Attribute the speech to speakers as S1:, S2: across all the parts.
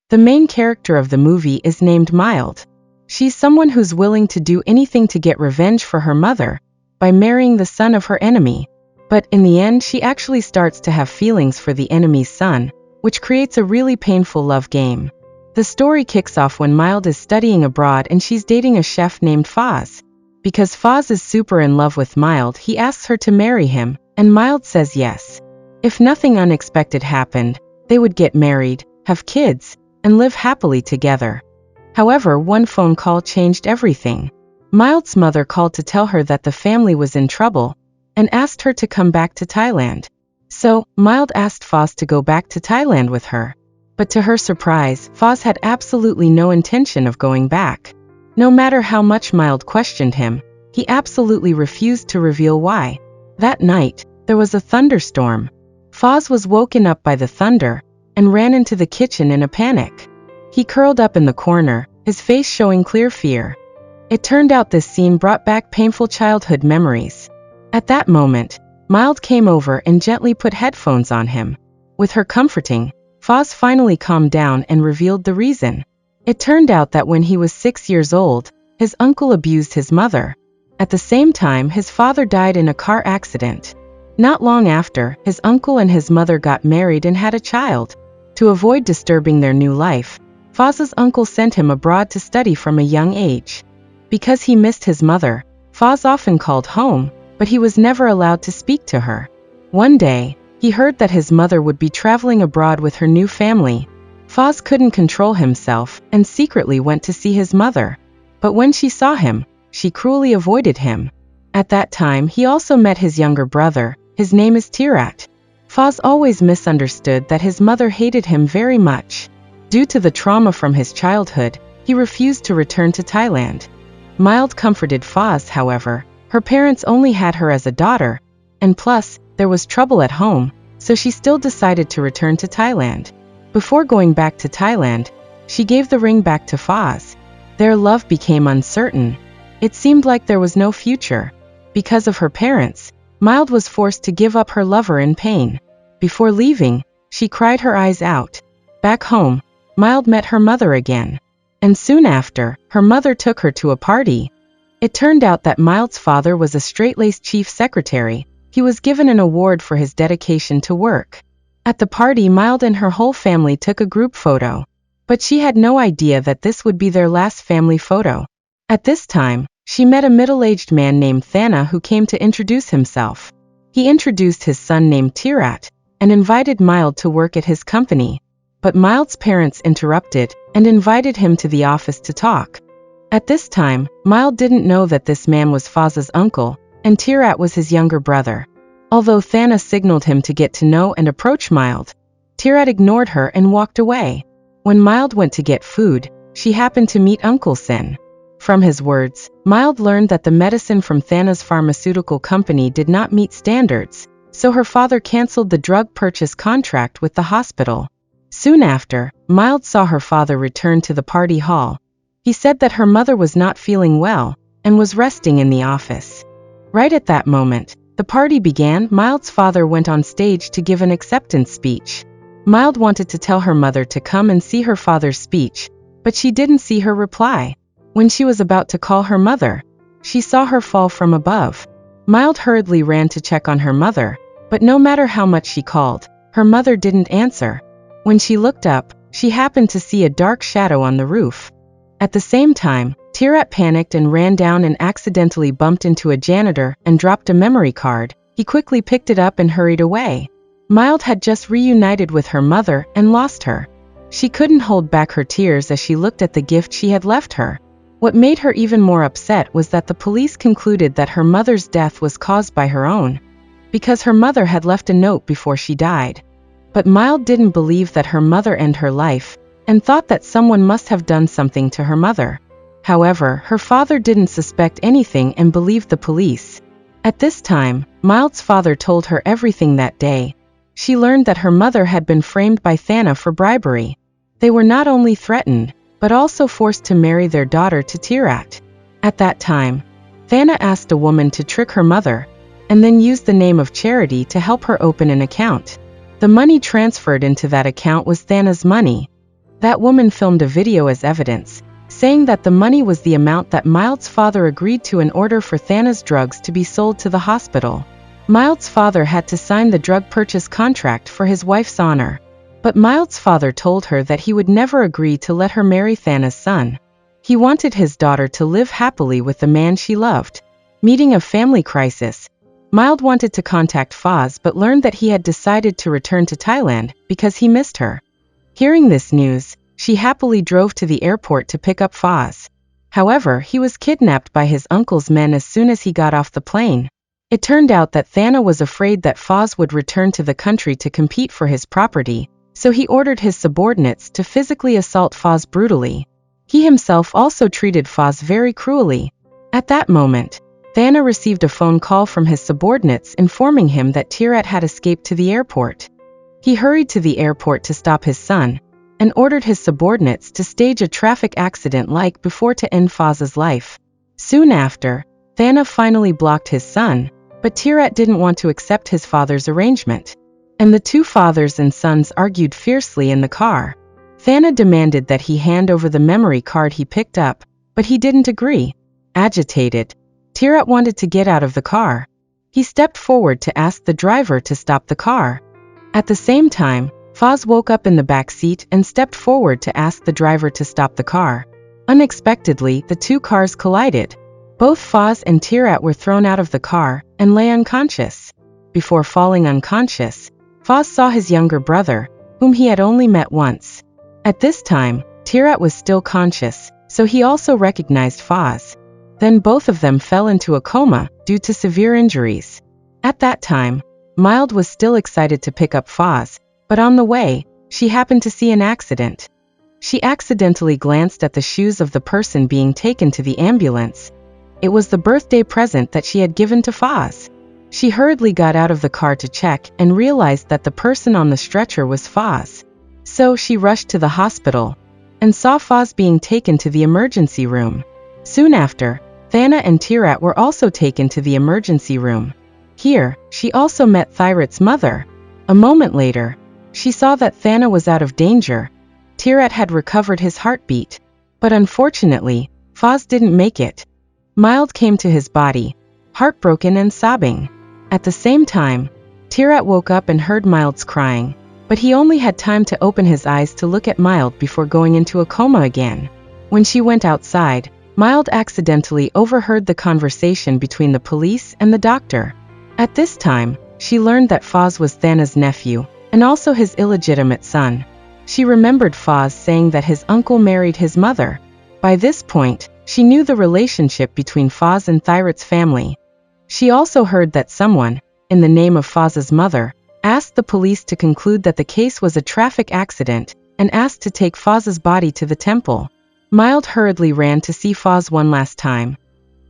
S1: The main character of the movie is named Mild. She's someone who's willing to do anything to get revenge for her mother by marrying the son of her enemy. But in the end, she actually starts to have feelings for the enemy's son, which creates a really painful love game. The story kicks off when Mild is studying abroad and she's dating a chef named Foz. Because Foz is super in love with Mild, he asks her to marry him, and Mild says yes. If nothing unexpected happened, they would get married, have kids, and live happily together. However, one phone call changed everything. Mild's mother called to tell her that the family was in trouble and asked her to come back to Thailand. So, Mild asked Foz to go back to Thailand with her. But to her surprise, Foz had absolutely no intention of going back. No matter how much Mild questioned him, he absolutely refused to reveal why. That night, there was a thunderstorm. Foz was woken up by the thunder and ran into the kitchen in a panic. He curled up in the corner, his face showing clear fear. It turned out this scene brought back painful childhood memories. At that moment, Mild came over and gently put headphones on him. With her comforting, Foz finally calmed down and revealed the reason. It turned out that when he was 6 years old, his uncle abused his mother. At the same time, his father died in a car accident. Not long after, his uncle and his mother got married and had a child. To avoid disturbing their new life, Foz's uncle sent him abroad to study from a young age. Because he missed his mother, Foz often called home, but he was never allowed to speak to her. One day, he heard that his mother would be traveling abroad with her new family. Foz couldn't control himself and secretly went to see his mother. But when she saw him, she cruelly avoided him. At that time, he also met his younger brother. His name is Tirat. Foz always misunderstood that his mother hated him very much. Due to the trauma from his childhood, he refused to return to Thailand. Mild comforted Foz, however. Her parents only had her as a daughter, and plus, there was trouble at home, so she still decided to return to Thailand. Before going back to Thailand, she gave the ring back to Foz. Their love became uncertain. It seemed like there was no future. Because of her parents, Mild was forced to give up her lover in pain. Before leaving, she cried her eyes out. Back home, Mild met her mother again. And soon after, her mother took her to a party. It turned out that Mild's father was a straight-laced chief secretary. He was given an award for his dedication to work. At the party, Mild and her whole family took a group photo. But she had no idea that this would be their last family photo. At this time, she met a middle-aged man named Thana who came to introduce himself. He introduced his son named Tirat and invited Mild to work at his company. But Mild's parents interrupted and invited him to the office to talk. At this time, Mild didn't know that this man was Foz's uncle, and Tirat was his younger brother. Although Thana signaled him to get to know and approach Mild, Tirat ignored her and walked away. When Mild went to get food, she happened to meet Uncle Sin. From his words, Mild learned that the medicine from Thana's pharmaceutical company did not meet standards, so her father canceled the drug purchase contract with the hospital. Soon after, Mild saw her father return to the party hall. He said that her mother was not feeling well and was resting in the office. Right at that moment, the party began. Mild's father went on stage to give an acceptance speech. Mild wanted to tell her mother to come and see her father's speech, but she didn't see her reply. When she was about to call her mother, she saw her fall from above. Mild hurriedly ran to check on her mother, but no matter how much she called, her mother didn't answer. When she looked up, she happened to see a dark shadow on the roof. At the same time, Tirat panicked and ran down and accidentally bumped into a janitor and dropped a memory card. He quickly picked it up and hurried away. Mild had just reunited with her mother and lost her. She couldn't hold back her tears as she looked at the gift she had left her. What made her even more upset was that the police concluded that her mother's death was caused by her own, because her mother had left a note before she died. But Mild didn't believe that her mother ended her life, and thought that someone must have done something to her mother. However, her father didn't suspect anything and believed the police. At this time, Mild's father told her everything that day. She learned that her mother had been framed by Thana for bribery. They were not only threatened, but also forced to marry their daughter to Tirat. At that time, Thana asked a woman to trick her mother, and then used the name of Charity to help her open an account. The money transferred into that account was Thana's money. That woman filmed a video as evidence, saying that the money was the amount that Mild's father agreed to in order for Thana's drugs to be sold to the hospital. Mild's father had to sign the drug purchase contract for his wife's honor. But Mild's father told her that he would never agree to let her marry Thana's son. He wanted his daughter to live happily with the man she loved. Meeting a family crisis, Mild wanted to contact Foz but learned that he had decided to return to Thailand because he missed her. Hearing this news, she happily drove to the airport to pick up Foz. However, he was kidnapped by his uncle's men as soon as he got off the plane. It turned out that Thana was afraid that Foz would return to the country to compete for his property, so he ordered his subordinates to physically assault Foz brutally. He himself also treated Foz very cruelly. At that moment, Thana received a phone call from his subordinates informing him that Tirat had escaped to the airport. He hurried to the airport to stop his son, and ordered his subordinates to stage a traffic accident like before to end Foz's life. Soon after, Thana finally blocked his son, but Tirat didn't want to accept his father's arrangement. And the two fathers and sons argued fiercely in the car. Thana demanded that he hand over the memory card he picked up, but he didn't agree. Agitated, Tirat wanted to get out of the car. He stepped forward to ask the driver to stop the car. At the same time, Foz woke up in the back seat and stepped forward to ask the driver to stop the car. Unexpectedly, the two cars collided. Both Foz and Tirat were thrown out of the car and lay unconscious. Before falling unconscious, Foz saw his younger brother, whom he had only met once. At this time, Tirat was still conscious, so he also recognized Foz. Then both of them fell into a coma due to severe injuries. At that time, Mild was still excited to pick up Foz, but on the way, she happened to see an accident. She accidentally glanced at the shoes of the person being taken to the ambulance. It was the birthday present that she had given to Foz. She hurriedly got out of the car to check and realized that the person on the stretcher was Foz. So she rushed to the hospital and saw Foz being taken to the emergency room. Soon after, Thana and Tirat were also taken to the emergency room. Here, she also met Thirat's mother. A moment later, she saw that Thana was out of danger. Tirat had recovered his heartbeat, but unfortunately, Foz didn't make it. Mild came to his body, heartbroken and sobbing. At the same time, Tirat woke up and heard Mild's crying, but he only had time to open his eyes to look at Mild before going into a coma again. When she went outside, Mild accidentally overheard the conversation between the police and the doctor. At this time, she learned that Foz was Thana's nephew, and also his illegitimate son. She remembered Foz saying that his uncle married his mother. By this point, she knew the relationship between Foz and Thirat's family. She also heard that someone, in the name of Foz's mother, asked the police to conclude that the case was a traffic accident, and asked to take Foz's body to the temple. Mild hurriedly ran to see Foz one last time.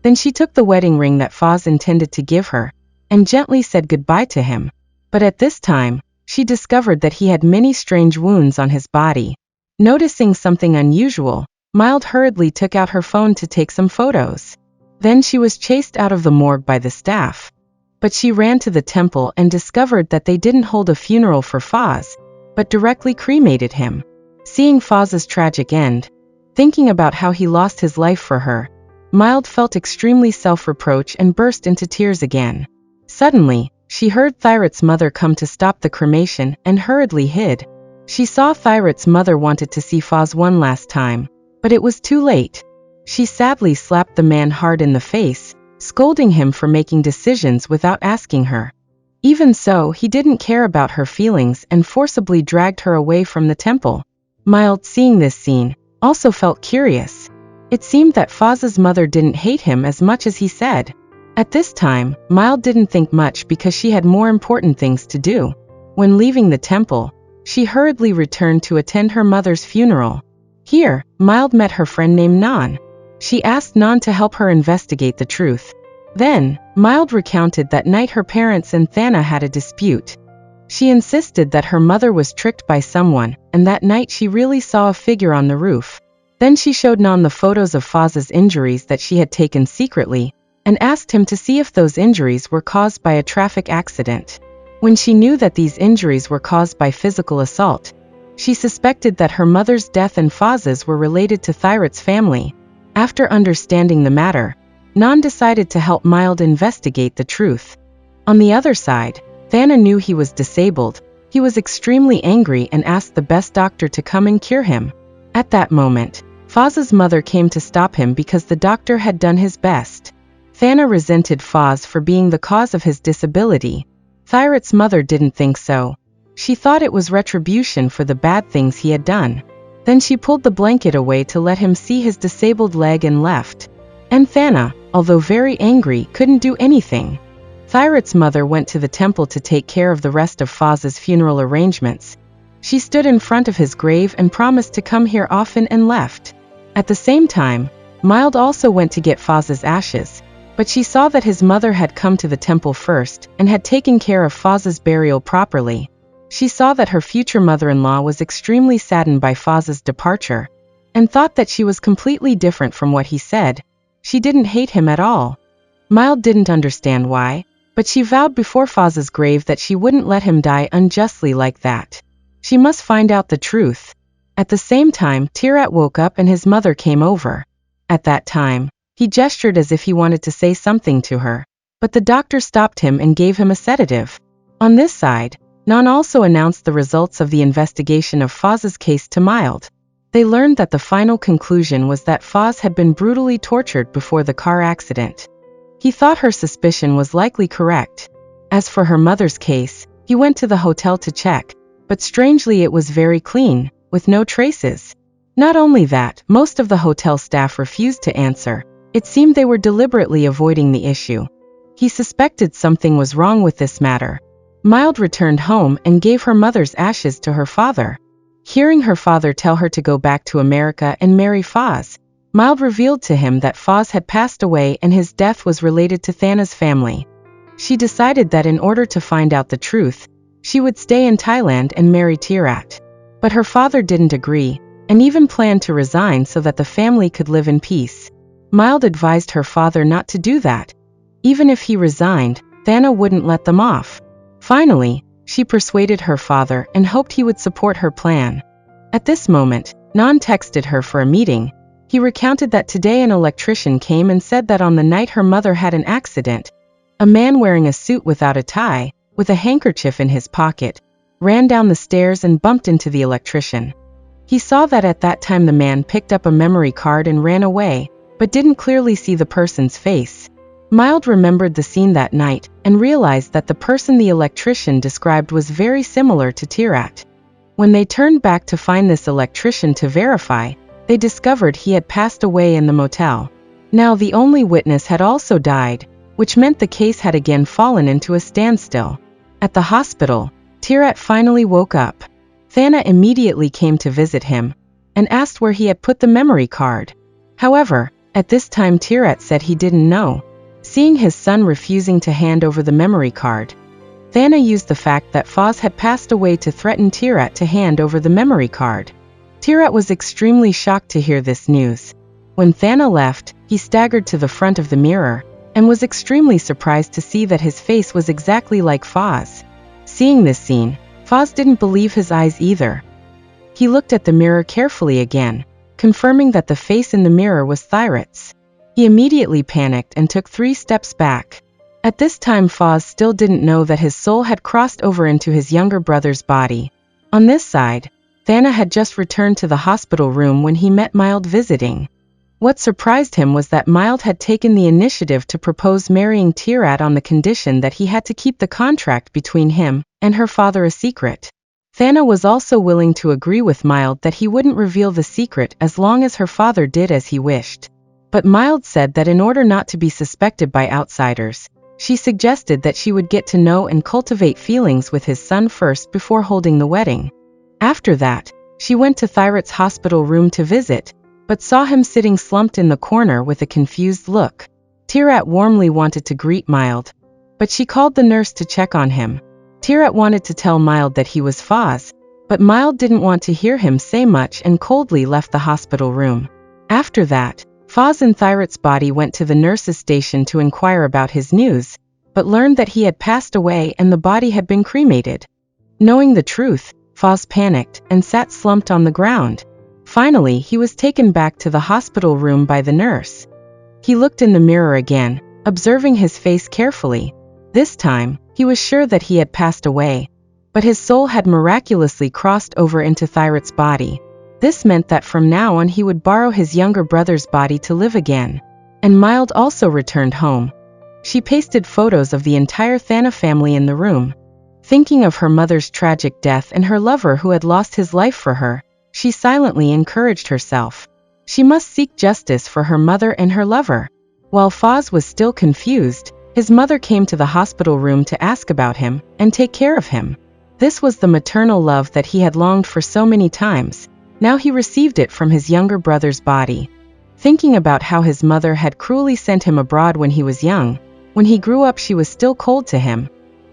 S1: Then she took the wedding ring that Foz intended to give her, and gently said goodbye to him. But at this time, she discovered that he had many strange wounds on his body. Noticing something unusual, Mild hurriedly took out her phone to take some photos. Then she was chased out of the morgue by the staff. But she ran to the temple and discovered that they didn't hold a funeral for Foz, but directly cremated him. Seeing Foz's tragic end, thinking about how he lost his life for her, Mild felt extremely self-reproach and burst into tears again. Suddenly, she heard Thirat's mother come to stop the cremation and hurriedly hid. She saw Thirat's mother wanted to see Foz one last time, but it was too late. She sadly slapped the man hard in the face, scolding him for making decisions without asking her. Even so, he didn't care about her feelings and forcibly dragged her away from the temple. Mild, seeing this scene, also felt curious. It seemed that Foz's mother didn't hate him as much as he said. At this time, Mild didn't think much because she had more important things to do. When leaving the temple, she hurriedly returned to attend her mother's funeral. Here, Mild met her friend named Nan. She asked Nan to help her investigate the truth. Then, Mild recounted that night her parents and Thana had a dispute. She insisted that her mother was tricked by someone, and that night she really saw a figure on the roof. Then she showed Nan the photos of Foz's injuries that she had taken secretly, and asked him to see if those injuries were caused by a traffic accident. When she knew that these injuries were caused by physical assault, She suspected that her mother's death and Foz's were related to Thyrat's family. After understanding the matter, Nan decided to help Mild investigate the truth. On the other side, Thana knew he was disabled. He was extremely angry and asked the best doctor to come and cure him. At that moment, Foz's mother came to stop him because the doctor had done his best. Thana resented Foz for being the cause of his disability. Thyrat's mother didn't think so. She thought it was retribution for the bad things he had done. Then she pulled the blanket away to let him see his disabled leg and left. And Thana, although very angry, couldn't do anything. Thyrat's mother went to the temple to take care of the rest of Foz's funeral arrangements. She stood in front of his grave and promised to come here often and left. At the same time, Mild also went to get Foz's ashes, but she saw that his mother had come to the temple first and had taken care of Foz's burial properly. She saw that her future mother-in-law was extremely saddened by Foz's departure, and thought that she was completely different from what he said. She didn't hate him at all. Mild didn't understand why, but she vowed before Foz's grave that she wouldn't let him die unjustly like that. She must find out the truth. At the same time, Tirat woke up and his mother came over. At that time, he gestured as if he wanted to say something to her, but the doctor stopped him and gave him a sedative. On this side, Nan also announced the results of the investigation of Foz's case to Mild. They learned that the final conclusion was that Foz had been brutally tortured before the car accident. He thought her suspicion was likely correct. As for her mother's case, he went to the hotel to check, but strangely it was very clean, with no traces. Not only that, most of the hotel staff refused to answer. It seemed they were deliberately avoiding the issue. He suspected something was wrong with this matter. Mild returned home and gave her mother's ashes to her father. Hearing her father tell her to go back to America and marry Foz, Mild revealed to him that Foz had passed away and his death was related to Thana's family. She decided that in order to find out the truth, she would stay in Thailand and marry Tirat. But her father didn't agree, and even planned to resign so that the family could live in peace. Mild advised her father not to do that. Even if he resigned, Thana wouldn't let them off. Finally, she persuaded her father and hoped he would support her plan. At this moment, Nan texted her for a meeting. He recounted that today an electrician came and said that on the night her mother had an accident, a man wearing a suit without a tie, with a handkerchief in his pocket, ran down the stairs and bumped into the electrician. He saw that at that time the man picked up a memory card and ran away, but didn't clearly see the person's face. Mild remembered the scene that night and realized that the person the electrician described was very similar to Tirat. When they turned back to find this electrician to verify, they discovered he had passed away in the motel. Now the only witness had also died, which meant the case had again fallen into a standstill. At the hospital, Tirat finally woke up. Thana immediately came to visit him and asked where he had put the memory card. However, at this time Tirat said he didn't know. Seeing his son refusing to hand over the memory card, Thana used the fact that Foz had passed away to threaten Tirat to hand over the memory card. Tirat was extremely shocked to hear this news. When Thana left, he staggered to the front of the mirror and was extremely surprised to see that his face was exactly like Foz. Seeing this scene, Foz didn't believe his eyes either. He looked at the mirror carefully again, confirming that the face in the mirror was Thyrat's. He immediately panicked and took 3 steps back. At this time Foz still didn't know that his soul had crossed over into his younger brother's body. On this side, Thana had just returned to the hospital room when he met Mild visiting. What surprised him was that Mild had taken the initiative to propose marrying Tirat on the condition that he had to keep the contract between him and her father a secret. Thana was also willing to agree with Mild that he wouldn't reveal the secret as long as her father did as he wished. But Mild said that in order not to be suspected by outsiders, she suggested that she would get to know and cultivate feelings with his son first before holding the wedding. After that, she went to Thyrat's hospital room to visit, but saw him sitting slumped in the corner with a confused look. Tirat warmly wanted to greet Mild, but she called the nurse to check on him. Tirat wanted to tell Mild that he was Foz, but Mild didn't want to hear him say much and coldly left the hospital room. After that, Foz and Thyrat's body went to the nurse's station to inquire about his news, but learned that he had passed away and the body had been cremated. Knowing the truth, Foz panicked and sat slumped on the ground. Finally, he was taken back to the hospital room by the nurse. He looked in the mirror again, observing his face carefully. This time, he was sure that he had passed away, but his soul had miraculously crossed over into Thyrat's body. This meant that from now on he would borrow his younger brother's body to live again. And Mild also returned home. She pasted photos of the entire Thana family in the room. Thinking of her mother's tragic death and her lover who had lost his life for her, she silently encouraged herself. She must seek justice for her mother and her lover. While Foz was still confused, his mother came to the hospital room to ask about him and take care of him. This was the maternal love that he had longed for so many times. Now he received it from his younger brother's body. Thinking about how his mother had cruelly sent him abroad when he was young, when he grew up she was still cold to him.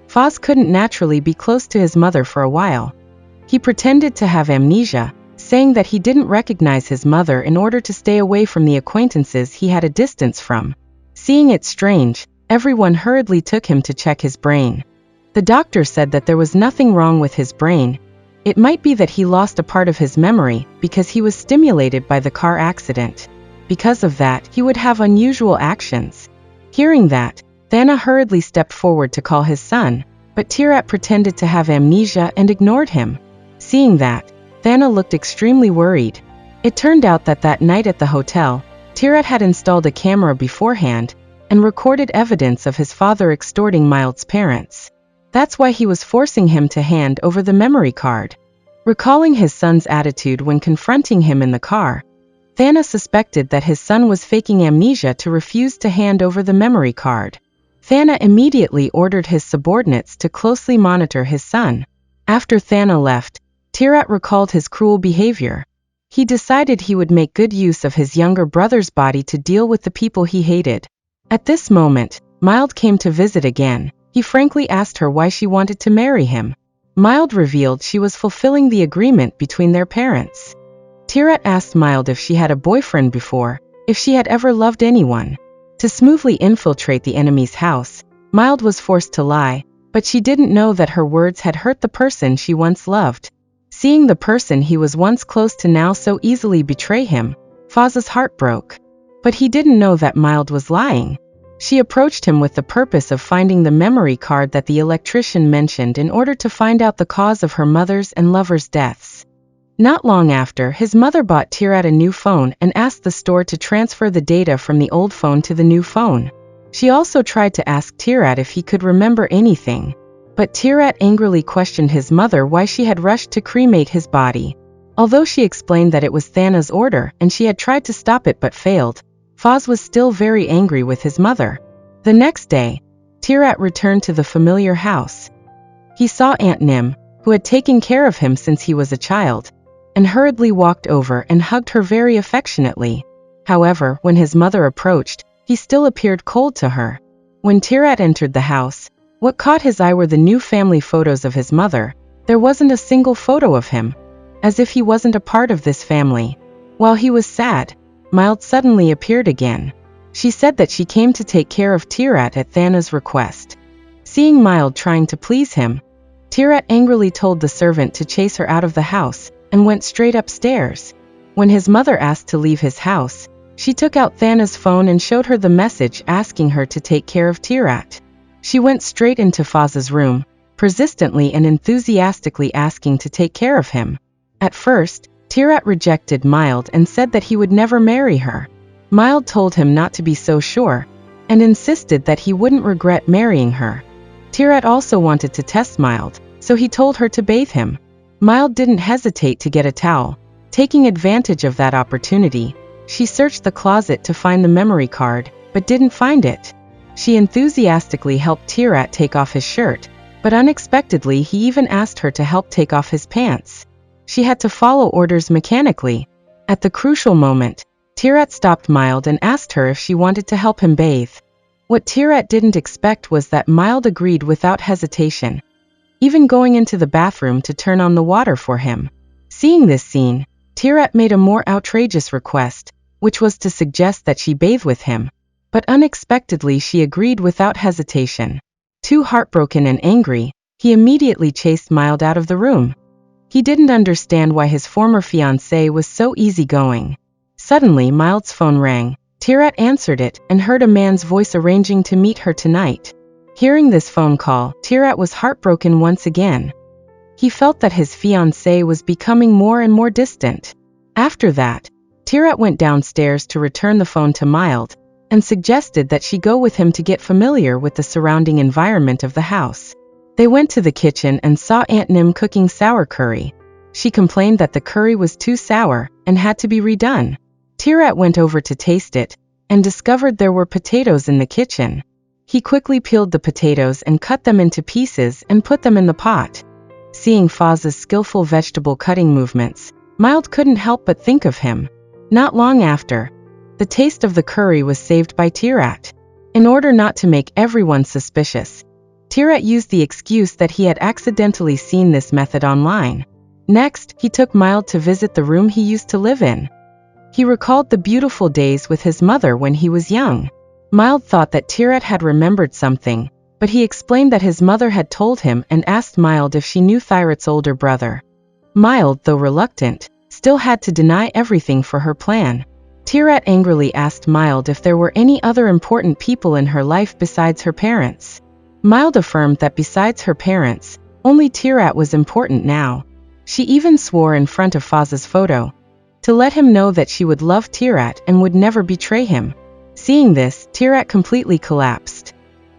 S1: Foz couldn't naturally be close to his mother for a while. He pretended to have amnesia, saying that he didn't recognize his mother in order to stay away from the acquaintances he had a distance from. Seeing it strange, everyone hurriedly took him to check his brain. The doctor said that there was nothing wrong with his brain. It might be that he lost a part of his memory because he was stimulated by the car accident. Because of that, he would have unusual actions. Hearing that, Thana hurriedly stepped forward to call his son, but Tirat pretended to have amnesia and ignored him. Seeing that, Thana looked extremely worried. It turned out that that night at the hotel, Tirat had installed a camera beforehand and recorded evidence of his father extorting Mild's parents. That's why he was forcing him to hand over the memory card. Recalling his son's attitude when confronting him in the car, Thana suspected that his son was faking amnesia to refuse to hand over the memory card. Thana immediately ordered his subordinates to closely monitor his son. After Thana left, Tirat recalled his cruel behavior. He decided he would make good use of his younger brother's body to deal with the people he hated. At this moment, Mild came to visit again. He frankly asked her why she wanted to marry him. Mild revealed she was fulfilling the agreement between their parents. Tirat asked Mild if she had a boyfriend before, if she had ever loved anyone. To smoothly infiltrate the enemy's house, Mild was forced to lie, but she didn't know that her words had hurt the person she once loved. Seeing the person he was once close to now so easily betray him, Foz's heart broke. But he didn't know that Mild was lying. She approached him with the purpose of finding the memory card that the electrician mentioned in order to find out the cause of her mother's and lover's deaths. Not long after, his mother bought Tirat a new phone and asked the store to transfer the data from the old phone to the new phone. She also tried to ask Tirat if he could remember anything, but Tirat angrily questioned his mother why she had rushed to cremate his body. Although she explained that it was Thana's order and she had tried to stop it but failed, Foz was still very angry with his mother. The next day, Tirat returned to the familiar house. He saw Aunt Nim, who had taken care of him since he was a child, and hurriedly walked over and hugged her very affectionately. However, when his mother approached, he still appeared cold to her. When Tirat entered the house, what caught his eye were the new family photos of his mother. There wasn't a single photo of him, as if he wasn't a part of this family. While he was sad, Mild suddenly appeared again. She said that she came to take care of Tirat at Thana's request. Seeing Mild trying to please him, Tirat angrily told the servant to chase her out of the house and went straight upstairs. When his mother asked to leave his house, she took out Thana's phone and showed her the message asking her to take care of Tirat. She went straight into Foz's room, persistently and enthusiastically asking to take care of him. At first, Tirat rejected Mild and said that he would never marry her. Mild told him not to be so sure, and insisted that he wouldn't regret marrying her. Tirat also wanted to test Mild, so he told her to bathe him. Mild didn't hesitate to get a towel. Taking advantage of that opportunity, she searched the closet to find the memory card, but didn't find it. She enthusiastically helped Tirat take off his shirt, but unexpectedly he even asked her to help take off his pants. She had to follow orders mechanically. At the crucial moment, Tirat stopped Mild and asked her if she wanted to help him bathe. What Tirat didn't expect was that Mild agreed without hesitation, even going into the bathroom to turn on the water for him. Seeing this scene, Tirat made a more outrageous request, which was to suggest that she bathe with him. But unexpectedly she agreed without hesitation. Too heartbroken and angry, he immediately chased Mild out of the room. He didn't understand why his former fiancée was so easygoing. Suddenly, Mild's phone rang. Tirat answered it and heard a man's voice arranging to meet her tonight. Hearing this phone call, Tirat was heartbroken once again. He felt that his fiancée was becoming more and more distant. After that, Tirat went downstairs to return the phone to Mild and suggested that she go with him to get familiar with the surrounding environment of the house. They went to the kitchen and saw Aunt Nim cooking sour curry. She complained that the curry was too sour and had to be redone. Tirat went over to taste it and discovered there were potatoes in the kitchen. He quickly peeled the potatoes and cut them into pieces and put them in the pot. Seeing Faz's skillful vegetable cutting movements, Mild couldn't help but think of him. Not long after, the taste of the curry was saved by Tirat. In order not to make everyone suspicious, Tirat used the excuse that he had accidentally seen this method online. Next, he took Mild to visit the room he used to live in. He recalled the beautiful days with his mother when he was young. Mild thought that Tirat had remembered something, but he explained that his mother had told him and asked Mild if she knew Tirat's older brother. Mild, though reluctant, still had to deny everything for her plan. Tirat angrily asked Mild if there were any other important people in her life besides her parents. Mild affirmed that besides her parents, only Tirat was important now. She even swore in front of Faz's photo to let him know that she would love Tirat and would never betray him. Seeing this, Tirat completely collapsed.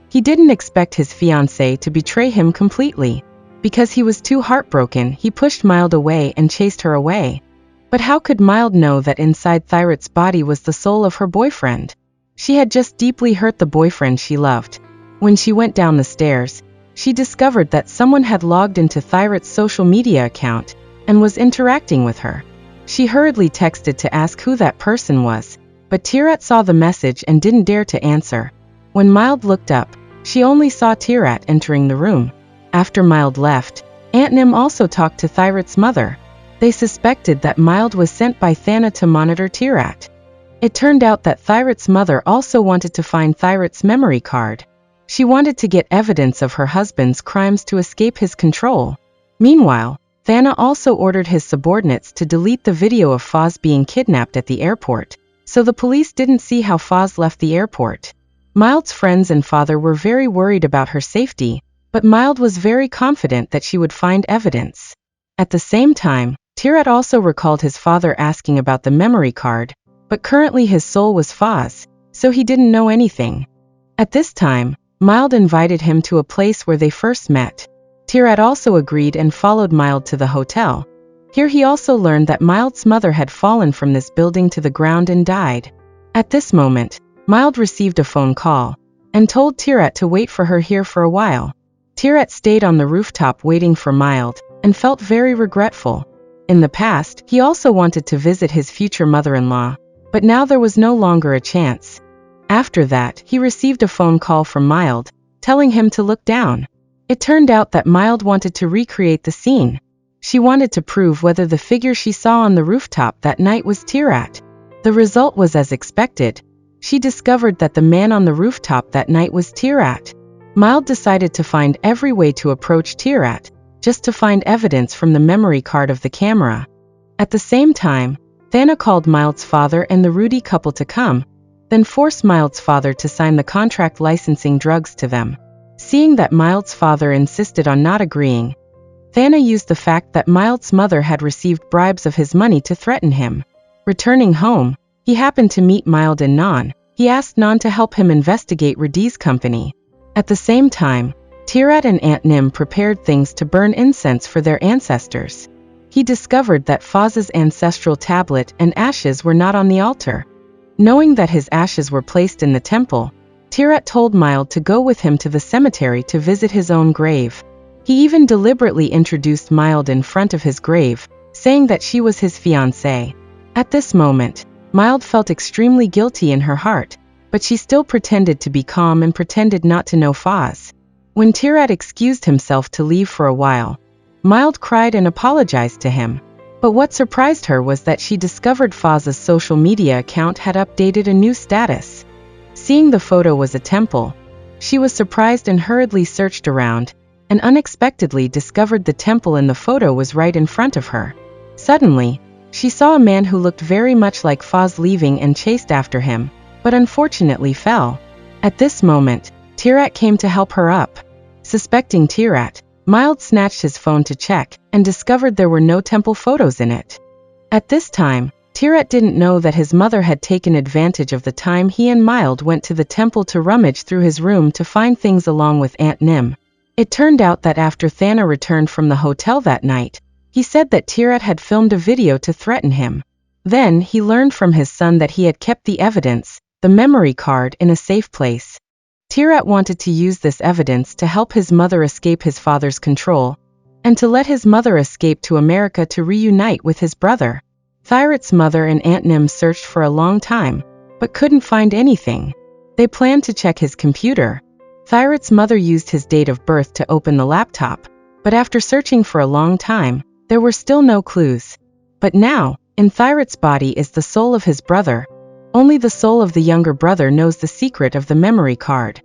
S1: He didn't expect his fiancée to betray him completely. Because he was too heartbroken, he pushed Mild away and chased her away. But how could Mild know that inside Tirat's body was the soul of her boyfriend? She had just deeply hurt the boyfriend she loved. When she went down the stairs, she discovered that someone had logged into Tirat's social media account and was interacting with her. She hurriedly texted to ask who that person was, but Tirat saw the message and didn't dare to answer. When Mild looked up, she only saw Tirat entering the room. After Mild left, Aunt Nim also talked to Tirat's mother. They suspected that Mild was sent by Thana to monitor Tirat. It turned out that Tirat's mother also wanted to find Tirat's memory card. She wanted to get evidence of her husband's crimes to escape his control. Meanwhile, Thana also ordered his subordinates to delete the video of Faz being kidnapped at the airport, so the police didn't see how Faz left the airport. Mild's friends and father were very worried about her safety, but Mild was very confident that she would find evidence. At the same time, Tirat also recalled his father asking about the memory card, but currently his soul was Faz, so he didn't know anything. At this time, Mild invited him to a place where they first met. Tirat also agreed and followed Mild to the hotel. Here he also learned that Mild's mother had fallen from this building to the ground and died. At this moment, Mild received a phone call and told Tirat to wait for her here for a while. Tirat stayed on the rooftop waiting for Mild and felt very regretful. In the past, he also wanted to visit his future mother-in-law, but now there was no longer a chance. After that, he received a phone call from Mild, telling him to look down. It turned out that Mild wanted to recreate the scene. She wanted to prove whether the figure she saw on the rooftop that night was Tirat. The result was as expected. She discovered that the man on the rooftop that night was Tirat. Mild decided to find every way to approach Tirat, just to find evidence from the memory card of the camera. At the same time, Thana called Mild's father and the Rudy couple to come, then forced Mild's father to sign the contract licensing drugs to them. Seeing that Mild's father insisted on not agreeing, Thana used the fact that Mild's mother had received bribes of his money to threaten him. Returning home, he happened to meet Mild and Nan. He asked Nan to help him investigate Rudy's company. At the same time, Tirat and Aunt Nim prepared things to burn incense for their ancestors. He discovered that Faz's ancestral tablet and ashes were not on the altar. Knowing that his ashes were placed in the temple, Tirat told Mild to go with him to the cemetery to visit his own grave. He even deliberately introduced Mild in front of his grave, saying that she was his fiancée. At this moment, Mild felt extremely guilty in her heart, but she still pretended to be calm and pretended not to know Faz. When Tirat excused himself to leave for a while, Mild cried and apologized to him. But what surprised her was that she discovered Faz's social media account had updated a new status. Seeing the photo was a temple, she was surprised and hurriedly searched around, and unexpectedly discovered the temple in the photo was right in front of her. Suddenly, she saw a man who looked very much like Foz leaving and chased after him, but unfortunately fell. At this moment, Tirat came to help her up. Suspecting Tirat, Mild snatched his phone to check and discovered there were no temple photos in it. At this time, Tirat didn't know that his mother had taken advantage of the time he and Mild went to the temple to rummage through his room to find things along with Aunt Nim. It turned out that after Thana returned from the hotel that night, he said that Tirat had filmed a video to threaten him. Then he learned from his son that he had kept the evidence, the memory card, in a safe place. Tirat wanted to use this evidence to help his mother escape his father's control, and to let his mother escape to America to reunite with his brother. Thirat's mother and Aunt Nim searched for a long time, but couldn't find anything. They planned to check his computer. Thirat's mother used his date of birth to open the laptop, but after searching for a long time, there were still no clues. But now, in Thirat's body is the soul of his brother. Only the soul of the younger brother knows the secret of the memory card.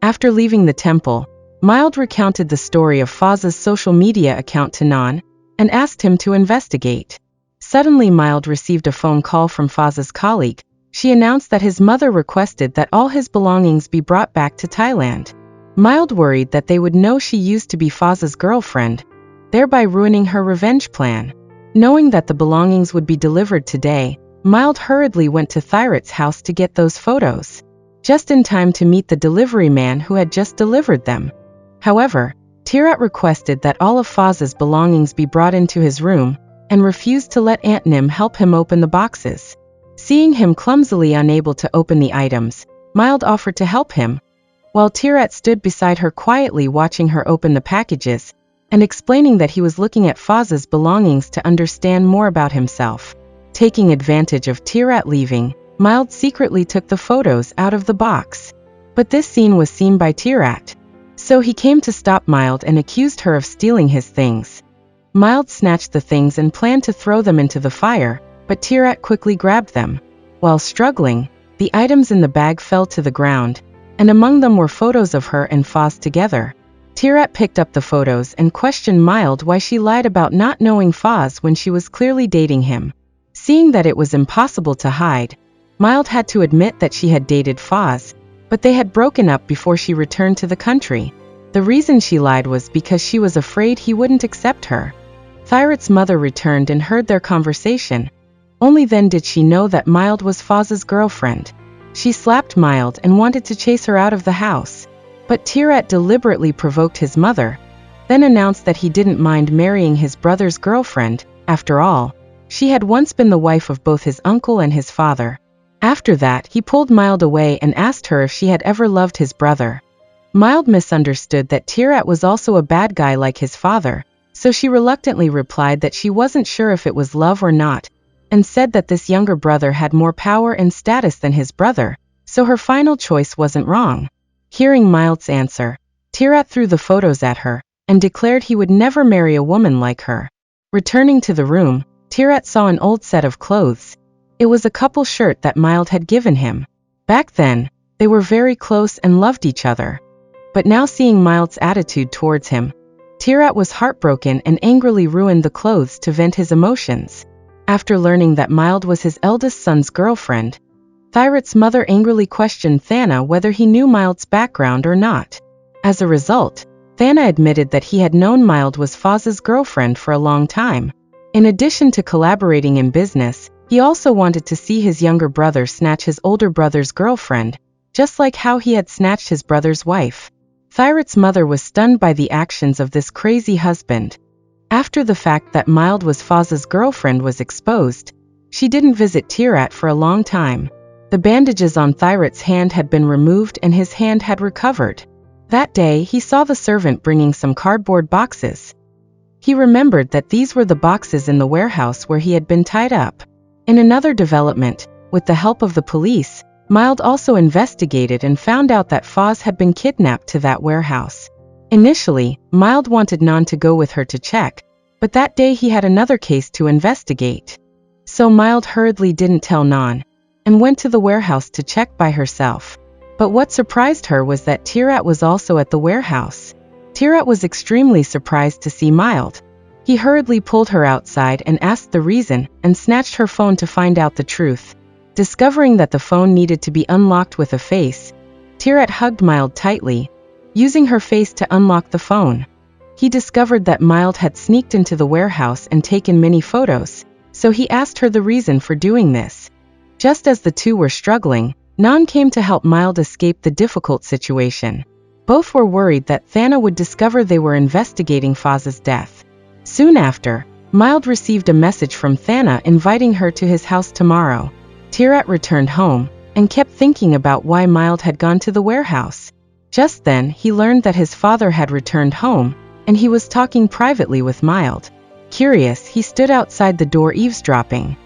S1: After leaving the temple, Mild recounted the story of Foz's social media account to Nan, and asked him to investigate. Suddenly Mild received a phone call from Foz's colleague. She announced that his mother requested that all his belongings be brought back to Thailand. Mild worried that they would know she used to be Foz's girlfriend, thereby ruining her revenge plan. Knowing that the belongings would be delivered today, Mild hurriedly went to Thirat's house to get those photos, just in time to meet the delivery man who had just delivered them. However, Tirat requested that all of Foz's belongings be brought into his room, and refused to let Aunt Nim help him open the boxes. Seeing him clumsily unable to open the items, Mild offered to help him, while Tirat stood beside her quietly watching her open the packages, and explaining that he was looking at Foz's belongings to understand more about himself. Taking advantage of Tirat leaving, Mild secretly took the photos out of the box. But this scene was seen by Tirat, so he came to stop Mild and accused her of stealing his things. Mild snatched the things and planned to throw them into the fire, but Tirat quickly grabbed them. While struggling, the items in the bag fell to the ground, and among them were photos of her and Foz together. Tirat picked up the photos and questioned Mild why she lied about not knowing Foz when she was clearly dating him. Seeing that it was impossible to hide, Mild had to admit that she had dated Foz, but they had broken up before she returned to the country. The reason she lied was because she was afraid he wouldn't accept her. Thirat's mother returned and heard their conversation. Only then did she know that Mild was Foz's girlfriend. She slapped Mild and wanted to chase her out of the house. But Tirat deliberately provoked his mother, then announced that he didn't mind marrying his brother's girlfriend. After all, she had once been the wife of both his uncle and his father. After that, he pulled Mild away and asked her if she had ever loved his brother. Mild misunderstood that Tirat was also a bad guy like his father, so she reluctantly replied that she wasn't sure if it was love or not, and said that this younger brother had more power and status than his brother, so her final choice wasn't wrong. Hearing Mild's answer, Tirat threw the photos at her, and declared he would never marry a woman like her. Returning to the room, Tirat saw an old set of clothes. It was a couple shirt that Mild had given him. Back then, they were very close and loved each other. But now seeing Mild's attitude towards him, Tirat was heartbroken and angrily ruined the clothes to vent his emotions. After learning that Mild was his eldest son's girlfriend, Thirat's mother angrily questioned Thana whether he knew Mild's background or not. As a result, Thana admitted that he had known Mild was Foz's girlfriend for a long time. In addition to collaborating in business, he also wanted to see his younger brother snatch his older brother's girlfriend, just like how he had snatched his brother's wife. Thirat's mother was stunned by the actions of this crazy husband. After the fact that Mild was Foz's girlfriend was exposed, she didn't visit Tirat for a long time. The bandages on Thirat's hand had been removed and his hand had recovered. That day, he saw the servant bringing some cardboard boxes. He remembered that these were the boxes in the warehouse where he had been tied up. In another development, with the help of the police, Mild also investigated and found out that Foz had been kidnapped to that warehouse. Initially, Mild wanted Nan to go with her to check, but that day he had another case to investigate. So Mild hurriedly didn't tell Nan, and went to the warehouse to check by herself. But what surprised her was that Tirat was also at the warehouse. Tirat was extremely surprised to see Mild. He hurriedly pulled her outside and asked the reason, and snatched her phone to find out the truth. Discovering that the phone needed to be unlocked with a face, Tirat hugged Mild tightly, using her face to unlock the phone. He discovered that Mild had sneaked into the warehouse and taken many photos, so he asked her the reason for doing this. Just as the two were struggling, Nan came to help Mild escape the difficult situation. Both were worried that Thana would discover they were investigating Faz's death. Soon after, Mild received a message from Thana inviting her to his house tomorrow. Tirat returned home, and kept thinking about why Mild had gone to the warehouse. Just then, he learned that his father had returned home, and he was talking privately with Mild. Curious, he stood outside the door eavesdropping.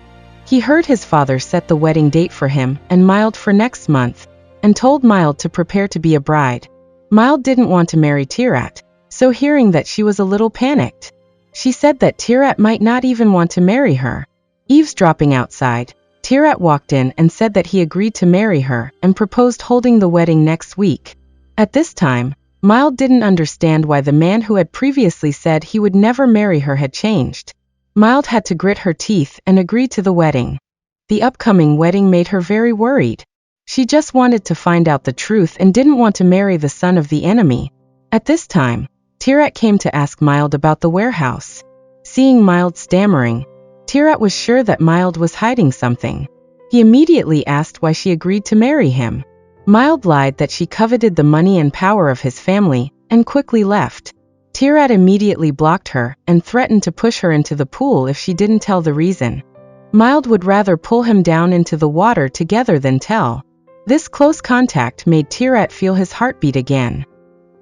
S1: He heard his father set the wedding date for him and Mild for next month, and told Mild to prepare to be a bride. Mild didn't want to marry Tirat, so hearing that, she was a little panicked. She said that Tirat might not even want to marry her. Eavesdropping outside, Tirat walked in and said that he agreed to marry her and proposed holding the wedding next week. At this time, Mild didn't understand why the man who had previously said he would never marry her had changed. Mild had to grit her teeth and agree to the wedding. The upcoming wedding made her very worried. She just wanted to find out the truth and didn't want to marry the son of the enemy. At this time, Tirat came to ask Mild about the warehouse. Seeing Mild stammering, Tirat was sure that Mild was hiding something. He immediately asked why she agreed to marry him. Mild lied that she coveted the money and power of his family, and quickly left. Tirat immediately blocked her and threatened to push her into the pool if she didn't tell the reason. Mild would rather pull him down into the water together than tell. This close contact made Tirat feel his heartbeat again.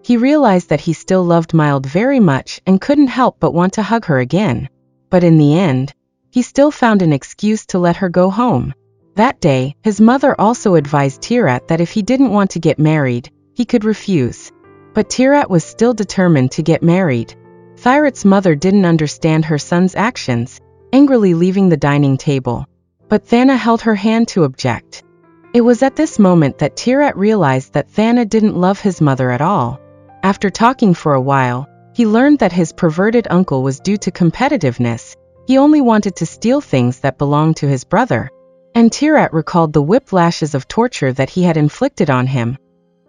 S1: He realized that he still loved Mild very much and couldn't help but want to hug her again. But in the end, he still found an excuse to let her go home. That day, his mother also advised Tirat that if he didn't want to get married, he could refuse. But Tirat was still determined to get married. Thirat's mother didn't understand her son's actions, angrily leaving the dining table. But Thana held her hand to object. It was at this moment that Tirat realized that Thana didn't love his mother at all. After talking for a while, he learned that his perverted uncle was due to competitiveness. He only wanted to steal things that belonged to his brother. And Tirat recalled the whiplashes of torture that he had inflicted on him,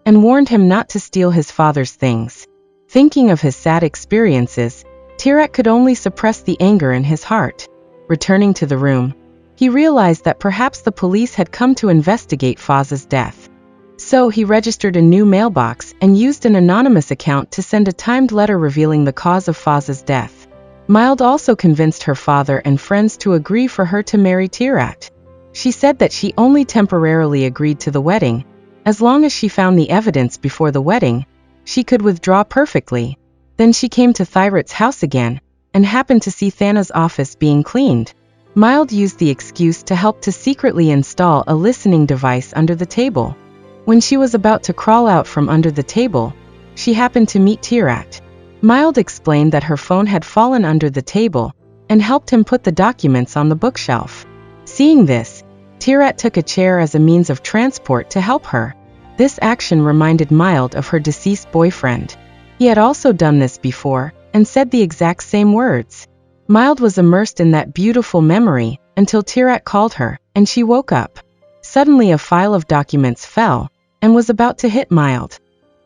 S1: and warned him not to steal his father's things. Thinking of his sad experiences, Tirat could only suppress the anger in his heart. Returning to the room, he realized that perhaps the police had come to investigate Faz's death. So he registered a new mailbox and used an anonymous account to send a timed letter revealing the cause of Faz's death. Mild also convinced her father and friends to agree for her to marry Tirat. She said that she only temporarily agreed to the wedding. As long as she found the evidence before the wedding, she could withdraw perfectly. Then she came to Thirat's house again, and happened to see Thana's office being cleaned. Mild used the excuse to help to secretly install a listening device under the table. When she was about to crawl out from under the table, she happened to meet Tirat. Mild explained that her phone had fallen under the table, and helped him put the documents on the bookshelf. Seeing this, Tirat took a chair as a means of transport to help her. This action reminded Mild of her deceased boyfriend. He had also done this before, and said the exact same words. Mild was immersed in that beautiful memory, until Tirat called her, and she woke up. Suddenly a file of documents fell, and was about to hit Mild.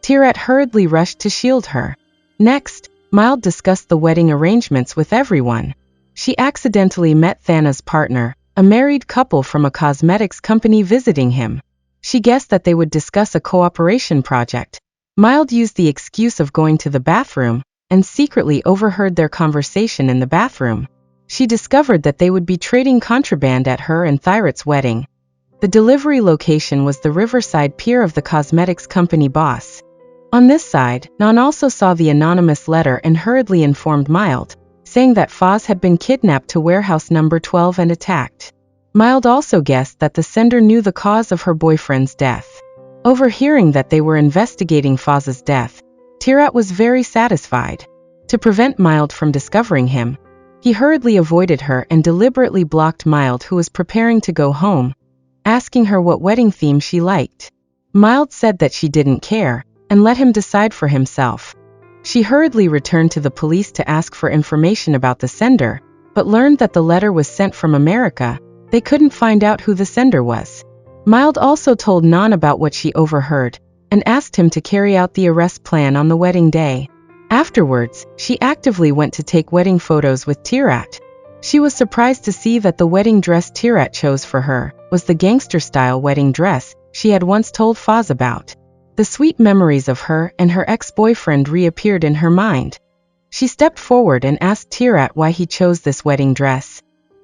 S1: Tirat hurriedly rushed to shield her. Next, Mild discussed the wedding arrangements with everyone. She accidentally met Thana's partner, a married couple from a cosmetics company visiting him. She guessed that they would discuss a cooperation project. Mild used the excuse of going to the bathroom, and secretly overheard their conversation in the bathroom. She discovered that they would be trading contraband at her and Thirat's wedding. The delivery location was the riverside pier of the cosmetics company boss. On this side, Nan also saw the anonymous letter and hurriedly informed Mild, saying that Faz had been kidnapped to warehouse number 12 and attacked. Mild also guessed that the sender knew the cause of her boyfriend's death. Overhearing that they were investigating Faz's death, Tirat was very satisfied. To prevent Mild from discovering him, he hurriedly avoided her and deliberately blocked Mild, who was preparing to go home, asking her what wedding theme she liked. Mild said that she didn't care, and let him decide for himself. She hurriedly returned to the police to ask for information about the sender, but learned that the letter was sent from America. They couldn't find out who the sender was. Mild also told Nan about what she overheard, and asked him to carry out the arrest plan on the wedding day. Afterwards, she actively went to take wedding photos with Tirat. She was surprised to see that the wedding dress Tirat chose for her was the gangster-style wedding dress she had once told Foz about. The sweet memories of her and her ex-boyfriend reappeared in her mind. She stepped forward and asked Tirat why he chose this wedding dress,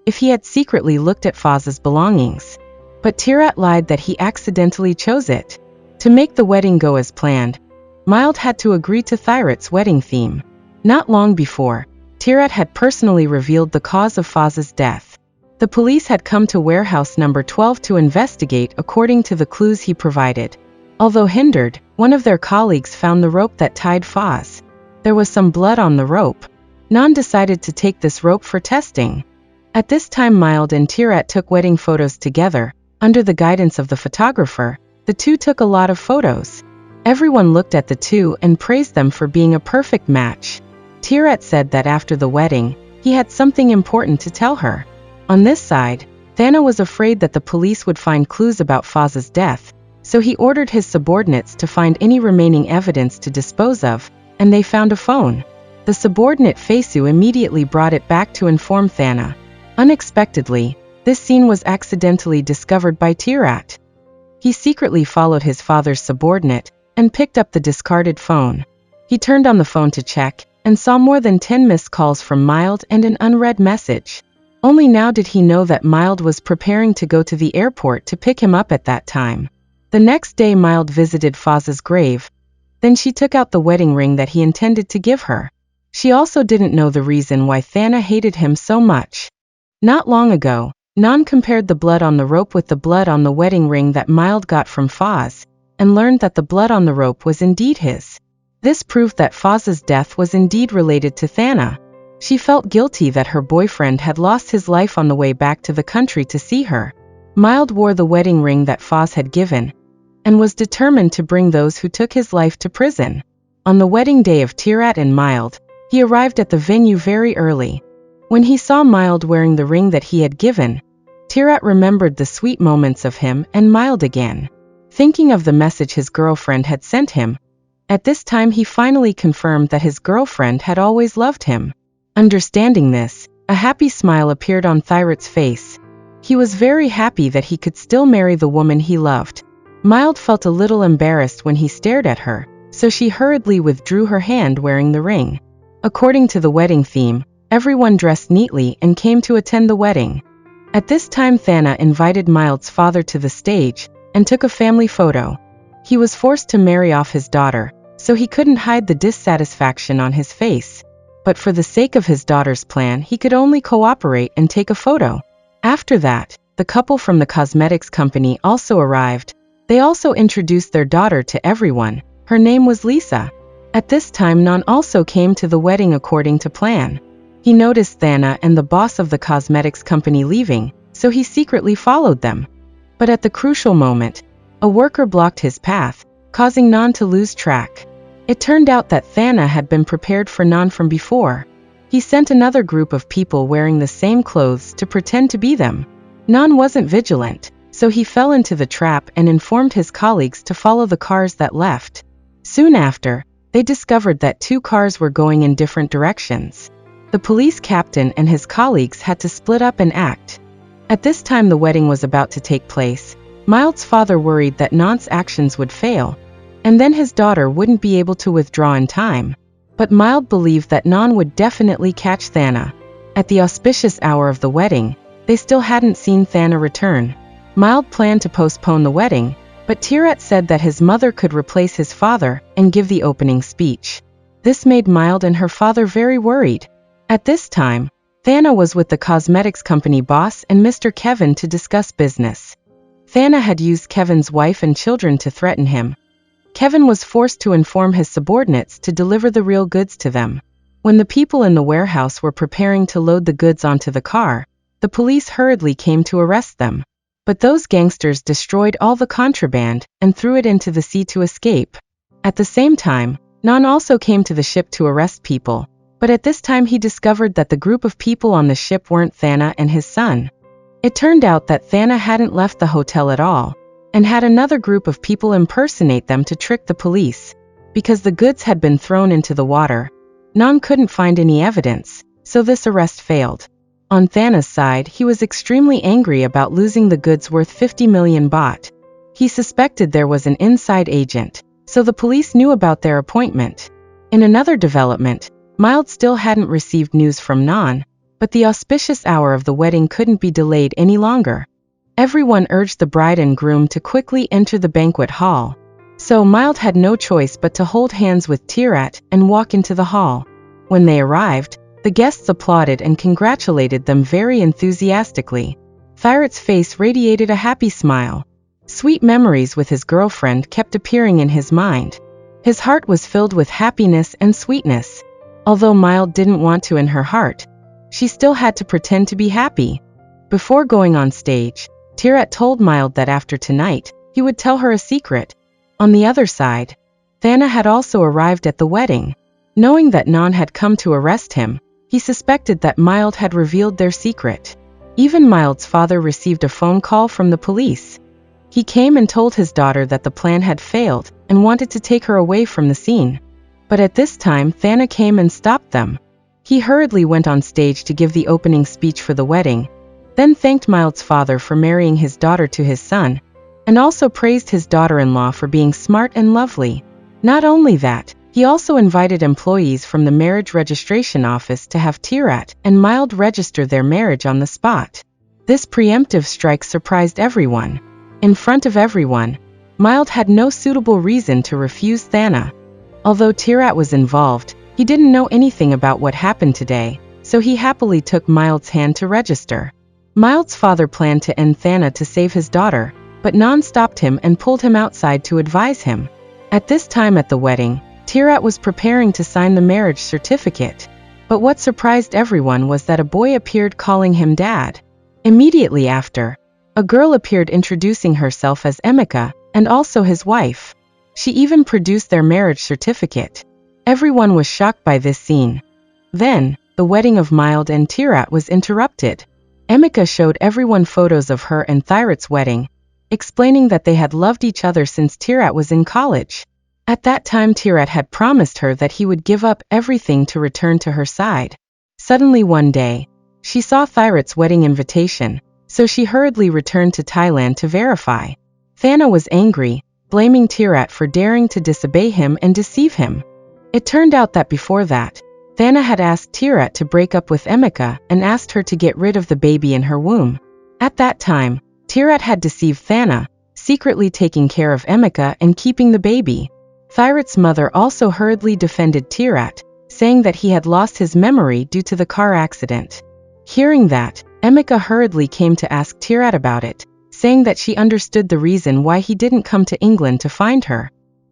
S1: if he had secretly looked at Foz's belongings. But Tirat lied that he accidentally chose it. To make the wedding go as planned, Mild had to agree to Thirat's wedding theme. Not long before, Tirat had personally revealed the cause of Foz's death. The police had come to warehouse number 12 to investigate according to the clues he provided. Although hindered, one of their colleagues found the rope that tied Foz. There was some blood on the rope. Nan decided to take this rope for testing. At this time, Mild and Tirat took wedding photos together. Under the guidance of the photographer, the two took a lot of photos. Everyone looked at the two and praised them for being a perfect match. Tirat said that after the wedding, he had something important to tell her. On this side, Thana was afraid that the police would find clues about Foz's death, so he ordered his subordinates to find any remaining evidence to dispose of, and they found a phone. The subordinate Fesu immediately brought it back to inform Thana. Unexpectedly, this scene was accidentally discovered by Tirat. He secretly followed his father's subordinate and picked up the discarded phone. He turned on the phone to check and saw more than 10 missed calls from Mild and an unread message. Only now did he know that Mild was preparing to go to the airport to pick him up at that time. The next day, Mild visited Foz's grave. Then she took out the wedding ring that he intended to give her. She also didn't know the reason why Thana hated him so much. Not long ago, Nan compared the blood on the rope with the blood on the wedding ring that Mild got from Foz, and learned that the blood on the rope was indeed his. This proved that Foz's death was indeed related to Thana. She felt guilty that her boyfriend had lost his life on the way back to the country to see her. Mild wore the wedding ring that Foz had given, and was determined to bring those who took his life to prison. On the wedding day of Tirat and Mild, he arrived at the venue very early. When he saw Mild wearing the ring that he had given, Tirat remembered the sweet moments of him and Mild again. Thinking of the message his girlfriend had sent him, at this time he finally confirmed that his girlfriend had always loved him. Understanding this, a happy smile appeared on Thirat's face. He was very happy that he could still marry the woman he loved. Mild felt a little embarrassed when he stared at her, so she hurriedly withdrew her hand wearing the ring. According to the wedding theme, everyone dressed neatly and came to attend the wedding. At this time, Thana invited Mild's father to the stage and took a family photo. He was forced to marry off his daughter, so he couldn't hide the dissatisfaction on his face. But for the sake of his daughter's plan, he could only cooperate and take a photo. After that, the couple from the cosmetics company also arrived. They also introduced their daughter to everyone. Her name was Lisa. At this time, Nan also came to the wedding according to plan. He noticed Thana and the boss of the cosmetics company leaving, so he secretly followed them. But at the crucial moment, a worker blocked his path, causing Nan to lose track. It turned out that Thana had been prepared for Nan from before. He sent another group of people wearing the same clothes to pretend to be them. Nan wasn't vigilant, so he fell into the trap and informed his colleagues to follow the cars that left. Soon after, they discovered that two cars were going in different directions. The police captain and his colleagues had to split up and act. At this time the wedding was about to take place. Mild's father worried that Nan's actions would fail, and then his daughter wouldn't be able to withdraw in time. But Mild believed that Nan would definitely catch Thana. At the auspicious hour of the wedding, they still hadn't seen Thana return. Mild planned to postpone the wedding, but Tirat said that his mother could replace his father and give the opening speech. This made Mild and her father very worried. At this time, Thana was with the cosmetics company boss and Mr. Kevin to discuss business. Thana had used Kevin's wife and children to threaten him. Kevin was forced to inform his subordinates to deliver the real goods to them. When the people in the warehouse were preparing to load the goods onto the car, the police hurriedly came to arrest them. But those gangsters destroyed all the contraband and threw it into the sea to escape. At the same time, Nan also came to the ship to arrest people, but at this time he discovered that the group of people on the ship weren't Thana and his son. It turned out that Thana hadn't left the hotel at all, and had another group of people impersonate them to trick the police. Because the goods had been thrown into the water, Nan couldn't find any evidence, so this arrest failed. On Thana's side, he was extremely angry about losing the goods worth 50 million baht. He suspected there was an inside agent, so the police knew about their appointment. In another development, Mild still hadn't received news from Nan, but the auspicious hour of the wedding couldn't be delayed any longer. Everyone urged the bride and groom to quickly enter the banquet hall, so Mild had no choice but to hold hands with Tirat and walk into the hall. When they arrived, the guests applauded and congratulated them very enthusiastically. Thirat's face radiated a happy smile. Sweet memories with his girlfriend kept appearing in his mind. His heart was filled with happiness and sweetness. Although Mild didn't want to in her heart, she still had to pretend to be happy. Before going on stage, Tirat told Mild that after tonight, he would tell her a secret. On the other side, Thana had also arrived at the wedding. Knowing that Nan had come to arrest him, he suspected that Mild had revealed their secret. Even Mild's father received a phone call from the police. He came and told his daughter that the plan had failed and wanted to take her away from the scene. But at this time, Thana came and stopped them. He hurriedly went on stage to give the opening speech for the wedding, then thanked Mild's father for marrying his daughter to his son, and also praised his daughter-in-law for being smart and lovely. Not only that, he also invited employees from the marriage registration office to have Tirat and Mild register their marriage on the spot. This preemptive strike surprised everyone. In front of everyone, Mild had no suitable reason to refuse Thana. Although Tirat was involved, he didn't know anything about what happened today, so he happily took Mild's hand to register. Mild's father planned to end Thana to save his daughter, but Nan stopped him and pulled him outside to advise him. At this time at the wedding, Tirat was preparing to sign the marriage certificate. But what surprised everyone was that a boy appeared calling him Dad. Immediately after, a girl appeared introducing herself as Emika, and also his wife. She even produced their marriage certificate. Everyone was shocked by this scene. Then, the wedding of Mild and Tirat was interrupted. Emika showed everyone photos of her and Thirat's wedding, explaining that they had loved each other since Tirat was in college. At that time Tirat had promised her that he would give up everything to return to her side. Suddenly one day, she saw Thirat's wedding invitation, so she hurriedly returned to Thailand to verify. Thana was angry, blaming Tirat for daring to disobey him and deceive him. It turned out that before that, Thana had asked Tirat to break up with Emika and asked her to get rid of the baby in her womb. At that time, Tirat had deceived Thana, secretly taking care of Emika and keeping the baby. Thirat's mother also hurriedly defended Tirat, saying that he had lost his memory due to the car accident. Hearing that, Emika hurriedly came to ask Tirat about it, saying that she understood the reason why he didn't come to England to find her.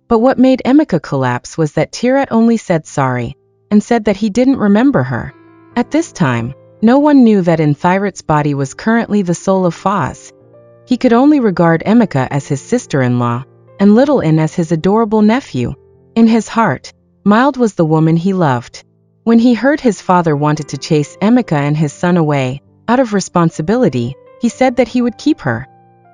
S1: But what made Emika collapse was that Tirat only said sorry, and said that he didn't remember her. At this time, no one knew that in Thirat's body was currently the soul of Foz. He could only regard Emika as his sister-in-law, and Little In as his adorable nephew. In his heart, Mild was the woman he loved. When he heard his father wanted to chase Emika and his son away, out of responsibility, he said that he would keep her.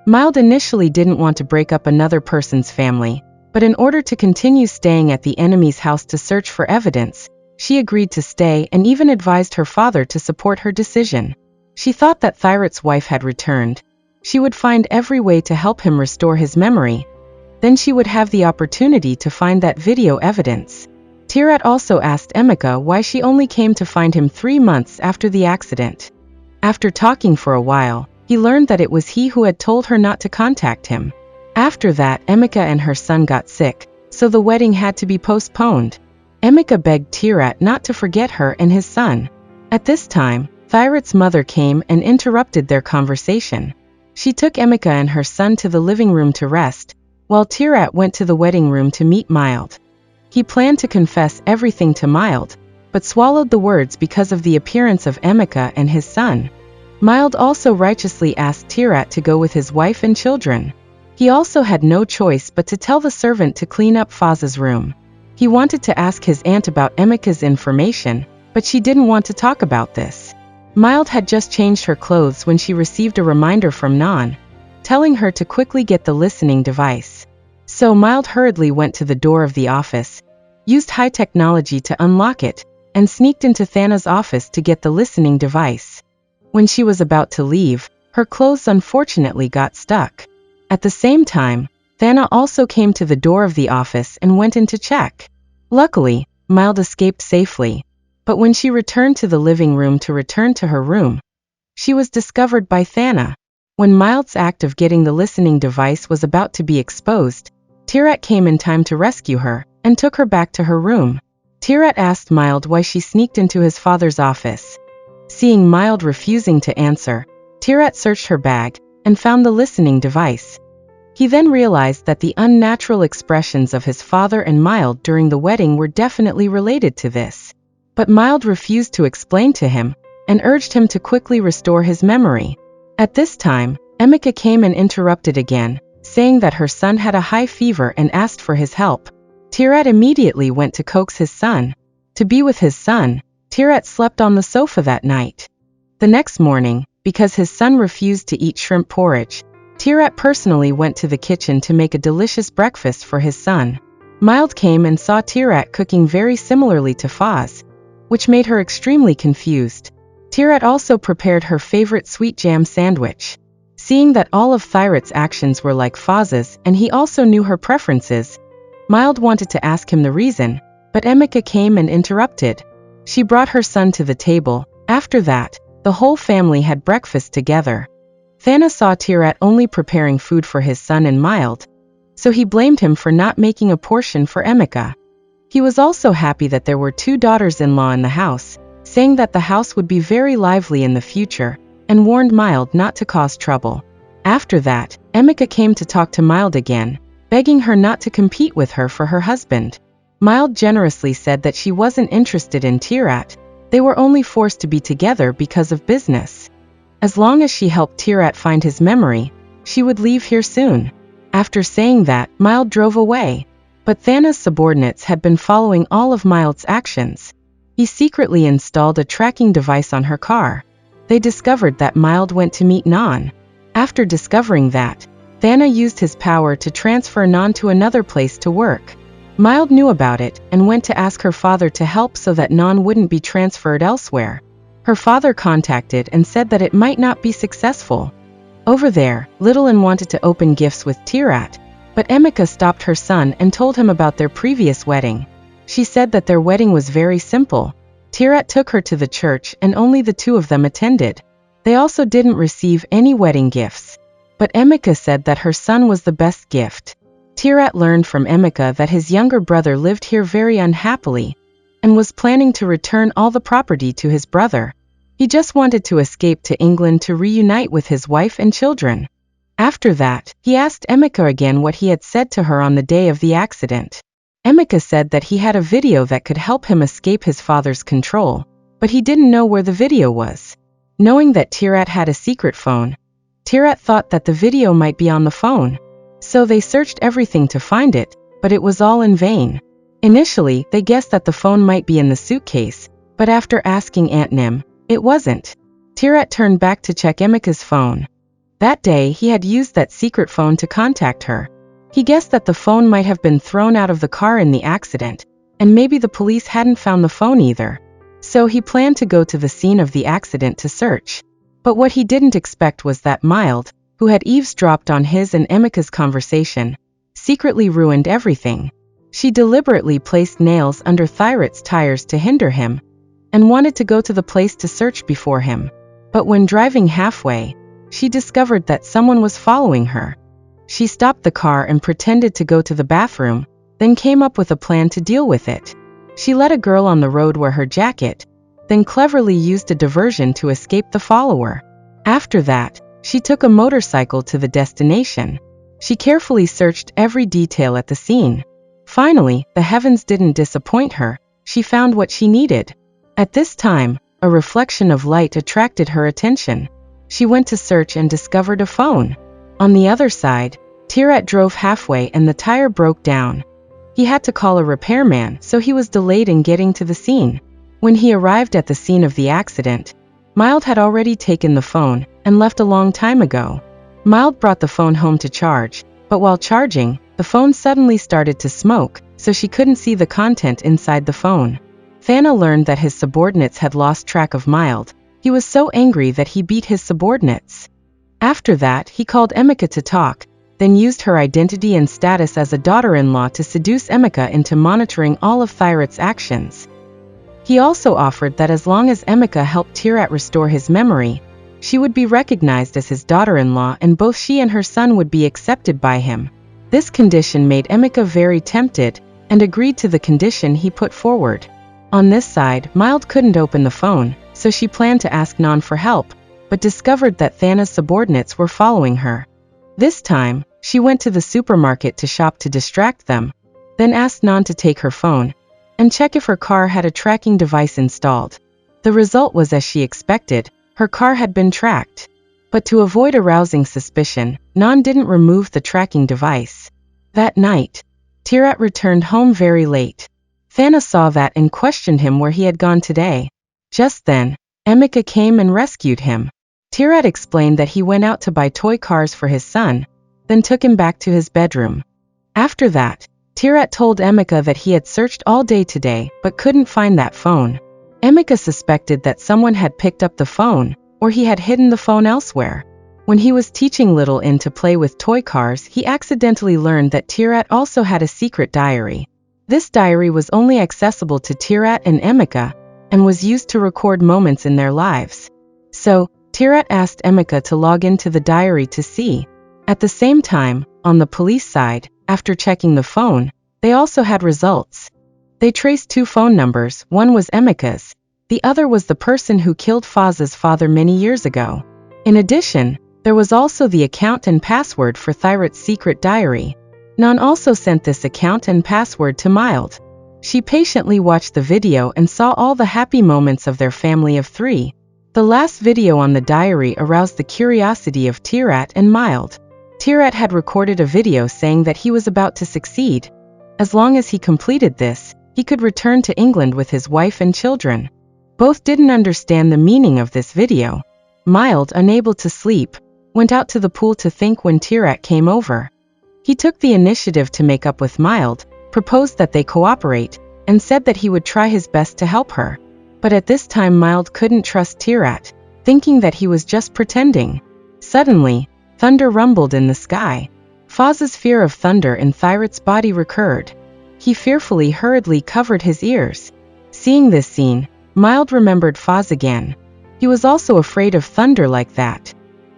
S1: Mild initially didn't want to break up another person's family, but in order to continue staying at the enemy's house to search for evidence, she agreed to stay and even advised her father to support her decision. She thought that Thirat's wife had returned. She would find every way to help him restore his memory. Then she would have the opportunity to find that video evidence. Tirat also asked Emika why she only came to find him 3 months after the accident. After talking for a while, he learned that it was he who had told her not to contact him. After that, Emika and her son got sick, so the wedding had to be postponed. Emika begged Tirat not to forget her and his son. At this time, Thirat's mother came and interrupted their conversation. She took Emika and her son to the living room to rest, while Tirat went to the wedding room to meet Mild. He planned to confess everything to Mild, but swallowed the words because of the appearance of Emika and his son. Mild also righteously asked Tirat to go with his wife and children. He also had no choice but to tell the servant to clean up Foz's room. He wanted to ask his aunt about Emika's information, but she didn't want to talk about this. Mild had just changed her clothes when she received a reminder from Nan, telling her to quickly get the listening device. So Mild hurriedly went to the door of the office, used high technology to unlock it, and sneaked into Thana's office to get the listening device. When she was about to leave, her clothes unfortunately got stuck. At the same time, Thana also came to the door of the office and went in to check. Luckily, Mild escaped safely, but when she returned to the living room to return to her room, she was discovered by Thana. When Mild's act of getting the listening device was about to be exposed, Tirat came in time to rescue her and took her back to her room. Tirat asked Mild why she sneaked into his father's office. Seeing Mild refusing to answer, Tirat searched her bag and found the listening device. He then realized that the unnatural expressions of his father and Mild during the wedding were definitely related to this. But Mild refused to explain to him and urged him to quickly restore his memory. At this time, Emika came and interrupted again, saying that her son had a high fever and asked for his help. Tirat immediately went to coax his son. To be with his son, Tirat slept on the sofa that night. The next morning, because his son refused to eat shrimp porridge, Tirat personally went to the kitchen to make a delicious breakfast for his son. Mild came and saw Tirat cooking very similarly to Faz, which made her extremely confused. Tirat also prepared her favorite sweet jam sandwich. Seeing that all of Thirat's actions were like Faz's and he also knew her preferences, Mild wanted to ask him the reason, but Emika came and interrupted. She brought her son to the table. After that, the whole family had breakfast together. Thana saw Tirat only preparing food for his son and Mild, so he blamed him for not making a portion for Emika. He was also happy that there were 2 daughters-in-law in the house, saying that the house would be very lively in the future, and warned Mild not to cause trouble. After that, Emika came to talk to Mild again, begging her not to compete with her for her husband. Mild generously said that she wasn't interested in Tirat, they were only forced to be together because of business. As long as she helped Tirat find his memory, she would leave here soon. After saying that, Mild drove away. But Thana's subordinates had been following all of Mild's actions. He secretly installed a tracking device on her car. They discovered that Mild went to meet Nan. After discovering that, Thana used his power to transfer Nan to another place to work. Mild knew about it and went to ask her father to help so that Nan wouldn't be transferred elsewhere. Her father contacted and said that it might not be successful. Over there, Littlin wanted to open gifts with Tirat, but Emika stopped her son and told him about their previous wedding. She said that their wedding was very simple. Tirat took her to the church and only the 2 of them attended. They also didn't receive any wedding gifts. But Emika said that her son was the best gift. Tirat learned from Emika that his younger brother lived here very unhappily, and was planning to return all the property to his brother. He just wanted to escape to England to reunite with his wife and children. After that, he asked Emika again what he had said to her on the day of the accident. Emika said that he had a video that could help him escape his father's control, but he didn't know where the video was. Knowing that Tirat had a secret phone, Tirat thought that the video might be on the phone. So they searched everything to find it, but it was all in vain. Initially, they guessed that the phone might be in the suitcase, but after asking Aunt Nim, it wasn't. Tirat turned back to check Emika's phone. That day, he had used that secret phone to contact her. He guessed that the phone might have been thrown out of the car in the accident, and maybe the police hadn't found the phone either. So he planned to go to the scene of the accident to search. But what he didn't expect was that Mild, who had eavesdropped on his and Emika's conversation, secretly ruined everything. She deliberately placed nails under Thirat's tires to hinder him, and wanted to go to the place to search before him. But when driving halfway, she discovered that someone was following her. She stopped the car and pretended to go to the bathroom, then came up with a plan to deal with it. She let a girl on the road wear her jacket, then cleverly used a diversion to escape the follower. After that, she took a motorcycle to the destination. She carefully searched every detail at the scene. Finally, the heavens didn't disappoint her. She found what she needed. At this time, a reflection of light attracted her attention. She went to search and discovered a phone. On the other side, Tirat drove halfway and the tire broke down. He had to call a repairman, so he was delayed in getting to the scene. When he arrived at the scene of the accident, Mild had already taken the phone and left a long time ago. Mild brought the phone home to charge, but while charging, the phone suddenly started to smoke, so she couldn't see the content inside the phone. Thana learned that his subordinates had lost track of Mild. He was so angry that he beat his subordinates. After that, he called Emika to talk, then used her identity and status as a daughter-in-law to seduce Emika into monitoring all of Thyrat's actions. He also offered that as long as Emika helped Tirat restore his memory, she would be recognized as his daughter-in-law and both she and her son would be accepted by him. This condition made Emika very tempted and agreed to the condition he put forward. On this side, Mild couldn't open the phone, so she planned to ask Nan for help, but discovered that Thana's subordinates were following her. This time, she went to the supermarket to shop to distract them, then asked Nan to take her phone and check if her car had a tracking device installed. The result was as she expected, her car had been tracked. But to avoid arousing suspicion, Nan didn't remove the tracking device. That night, Tirat returned home very late. Thana saw that and questioned him where he had gone today. Just then, Emika came and rescued him. Tirat explained that he went out to buy toy cars for his son, then took him back to his bedroom. After that, Tirat told Emika that he had searched all day today but couldn't find that phone. Emika suspected that someone had picked up the phone, or he had hidden the phone elsewhere. When he was teaching Little In to play with toy cars, he accidentally learned that Tirat also had a secret diary. This diary was only accessible to Tirat and Emika, and was used to record moments in their lives. So, Tirat asked Emika to log into the diary to see. At the same time, on the police side, after checking the phone, they also had results. They traced two phone numbers, one was Emika's, the other was the person who killed Faz's father many years ago. In addition, there was also the account and password for Thyrat's secret diary. Nan also sent this account and password to Mild. She patiently watched the video and saw all the happy moments of their family of three. The last video on the diary aroused the curiosity of Tirat and Mild. Tirat had recorded a video saying that he was about to succeed. As long as he completed this, he could return to England with his wife and children. Both didn't understand the meaning of this video. Mild, unable to sleep, went out to the pool to think when Tirat came over. He took the initiative to make up with Mild, proposed that they cooperate, and said that he would try his best to help her. But at this time Mild couldn't trust Tirat, thinking that he was just pretending. Suddenly, thunder rumbled in the sky. Faz's fear of thunder in Thyrat's body recurred. He fearfully hurriedly covered his ears. Seeing this scene, Mild remembered Faz again. He was also afraid of thunder like that.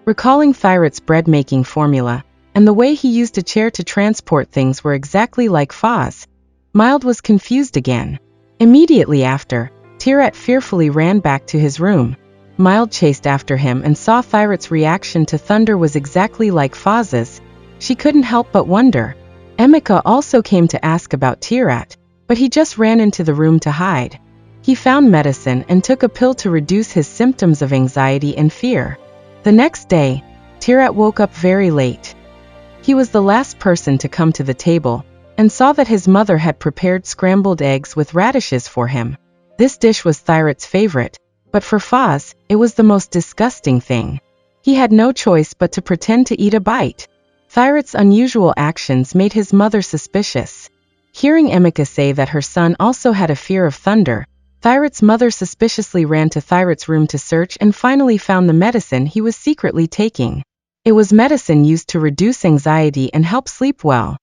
S1: Recalling Thyrat's bread-making formula, and the way he used a chair to transport things were exactly like Faz, Mild was confused again. Immediately after, Tirat fearfully ran back to his room. Mild chased after him and saw Thyrat's reaction to thunder was exactly like Faz's. She couldn't help but wonder. Emika also came to ask about Tirat, but he just ran into the room to hide. He found medicine and took a pill to reduce his symptoms of anxiety and fear. The next day, Tirat woke up very late. He was the last person to come to the table, and saw that his mother had prepared scrambled eggs with radishes for him. This dish was Thyrat's favorite, but for Faz, it was the most disgusting thing. He had no choice but to pretend to eat a bite. Thyrat's unusual actions made his mother suspicious. Hearing Emika say that her son also had a fear of thunder, Thyrat's mother suspiciously ran to Thyrat's room to search and finally found the medicine he was secretly taking. It was medicine used to reduce anxiety and help sleep well.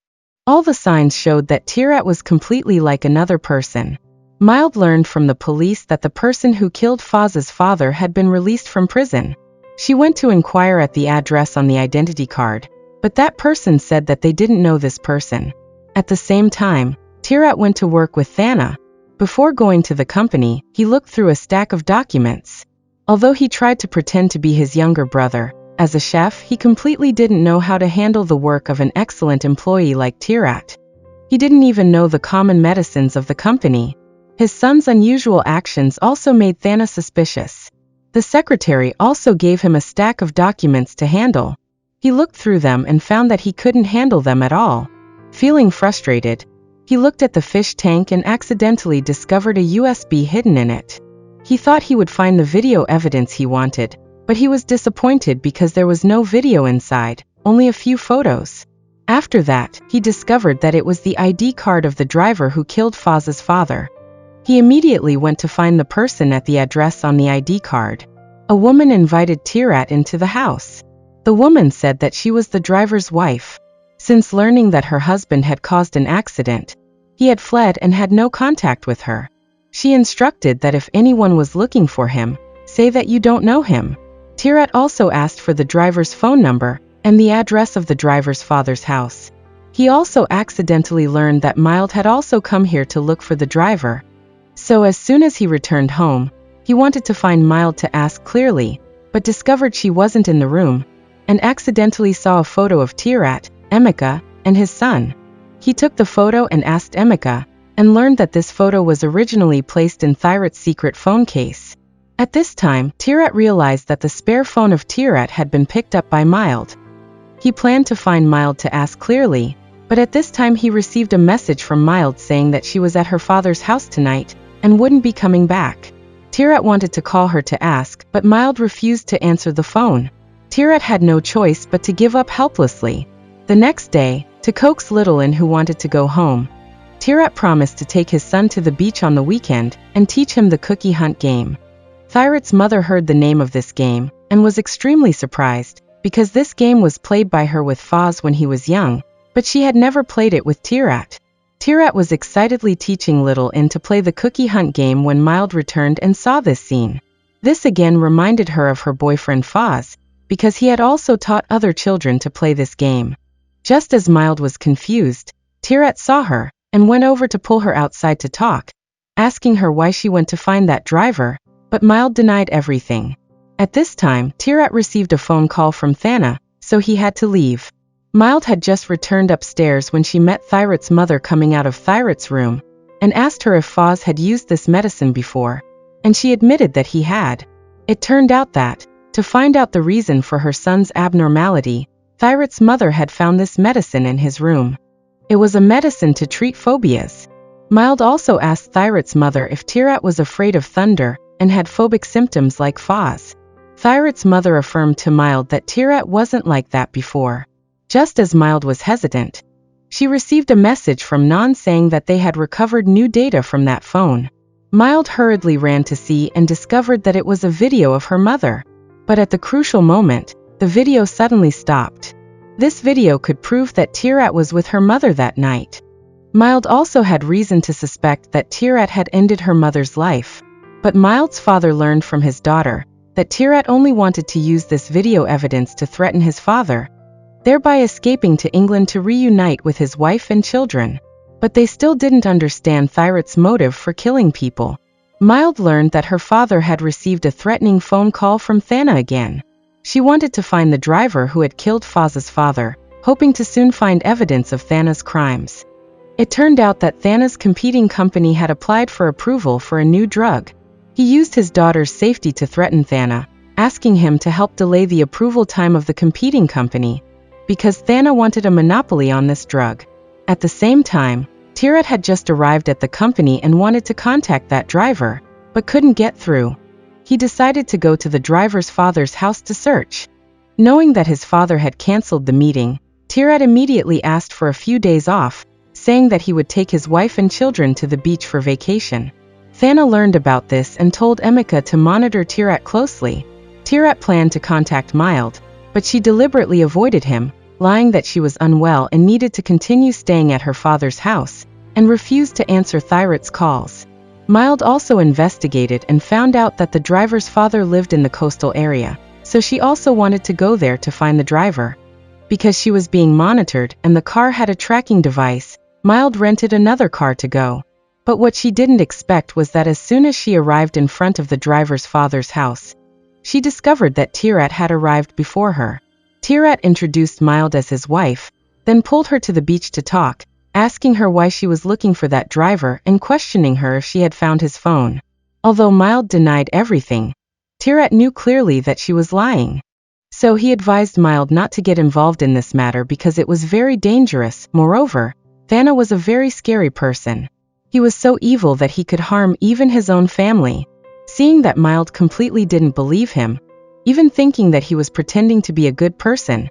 S1: All the signs showed that Tirat was completely like another person. Mild learned from the police that the person who killed Faz's father had been released from prison. She went to inquire at the address on the identity card, but that person said that they didn't know this person. At the same time, Tirat went to work with Thana. Before going to the company, he looked through a stack of documents. Although he tried to pretend to be his younger brother, as a chef, he completely didn't know how to handle the work of an excellent employee like Tirat. He didn't even know the common medicines of the company. His son's unusual actions also made Thana suspicious. The secretary also gave him a stack of documents to handle. He looked through them and found that he couldn't handle them at all. Feeling frustrated, He looked at the fish tank and accidentally discovered a USB hidden in it. He thought he would find the video evidence he wanted, but he was disappointed because there was no video inside, only a few photos. After that, he discovered that it was the ID card of the driver who killed Foz's father. He immediately went to find the person at the address on the ID card. A woman invited Tirat into the house. The woman said that she was the driver's wife. Since learning that her husband had caused an accident, he had fled and had no contact with her. She instructed that if anyone was looking for him, say that you don't know him. Tirat also asked for the driver's phone number and the address of the driver's father's house. He also accidentally learned that Mild had also come here to look for the driver. So as soon as he returned home, he wanted to find Mild to ask clearly, but discovered she wasn't in the room, and accidentally saw a photo of Tirat, Emeka, and his son. He took the photo and asked Emeka, and learned that this photo was originally placed in Thirat's secret phone case. At this time, Tirat realized that the spare phone of Tirat had been picked up by Mild. He planned to find Mild to ask clearly, but at this time he received a message from Mild saying that she was at her father's house tonight and wouldn't be coming back. Tirat wanted to call her to ask, but Mild refused to answer the phone. Tirat had no choice but to give up helplessly. The next day, to coax Little who wanted to go home, Tirat promised to take his son to the beach on the weekend and teach him the cookie hunt game. Thirat's mother heard the name of this game and was extremely surprised, because this game was played by her with Foz when he was young, but she had never played it with Tirat. Tirat was excitedly teaching Little to play the cookie hunt game when Mild returned and saw this scene. This again reminded her of her boyfriend Foz, because he had also taught other children to play this game. Just as Mild was confused, Tirat saw her and went over to pull her outside to talk, asking her why she went to find that driver, but Mild denied everything. At this time, Tirat received a phone call from Thana, so he had to leave. Mild had just returned upstairs when she met Thirat's mother coming out of Thirat's room, and asked her if Foz had used this medicine before, and she admitted that he had. It turned out that, to find out the reason for her son's abnormality, Thirat's mother had found this medicine in his room. It was a medicine to treat phobias. Mild also asked Thirat's mother if Tirat was afraid of thunder and had phobic symptoms like Foz. Thirat's mother affirmed to Mild that Tirat wasn't like that before. Just as Mild was hesitant, she received a message from Nan saying that they had recovered new data from that phone. Mild hurriedly ran to see and discovered that it was a video of her mother. But at the crucial moment, the video suddenly stopped. This video could prove that Tirat was with her mother that night. Mild also had reason to suspect that Tirat had ended her mother's life. But Mild's father learned from his daughter that Tirat only wanted to use this video evidence to threaten his father, thereby escaping to England to reunite with his wife and children. But they still didn't understand Thirat's motive for killing people. Mild learned that her father had received a threatening phone call from Thana again. She wanted to find the driver who had killed Foz's father, hoping to soon find evidence of Thana's crimes. It turned out that Thana's competing company had applied for approval for a new drug. He used his daughter's safety to threaten Thana, asking him to help delay the approval time of the competing company, because Thana wanted a monopoly on this drug. At the same time, Tirat had just arrived at the company and wanted to contact that driver, but couldn't get through. He decided to go to the driver's father's house to search. Knowing that his father had cancelled the meeting, Tirat immediately asked for a few days off, saying that he would take his wife and children to the beach for vacation. Thana learned about this and told Emeka to monitor Tirat closely. Tirat planned to contact Mild, but she deliberately avoided him, lying that she was unwell and needed to continue staying at her father's house, and refused to answer Thirat's calls. Mild also investigated and found out that the driver's father lived in the coastal area, so she also wanted to go there to find the driver. Because she was being monitored and the car had a tracking device, Mild rented another car to go. But what she didn't expect was that as soon as she arrived in front of the driver's father's house, she discovered that Tirat had arrived before her. Tirat introduced Mild as his wife, then pulled her to the beach to talk, asking her why she was looking for that driver and questioning her if she had found his phone. Although Mild denied everything, Tirat knew clearly that she was lying. So he advised Mild not to get involved in this matter because it was very dangerous. Moreover, Thana was a very scary person. He was so evil that he could harm even his own family. Seeing that Mild completely didn't believe him, even thinking that he was pretending to be a good person,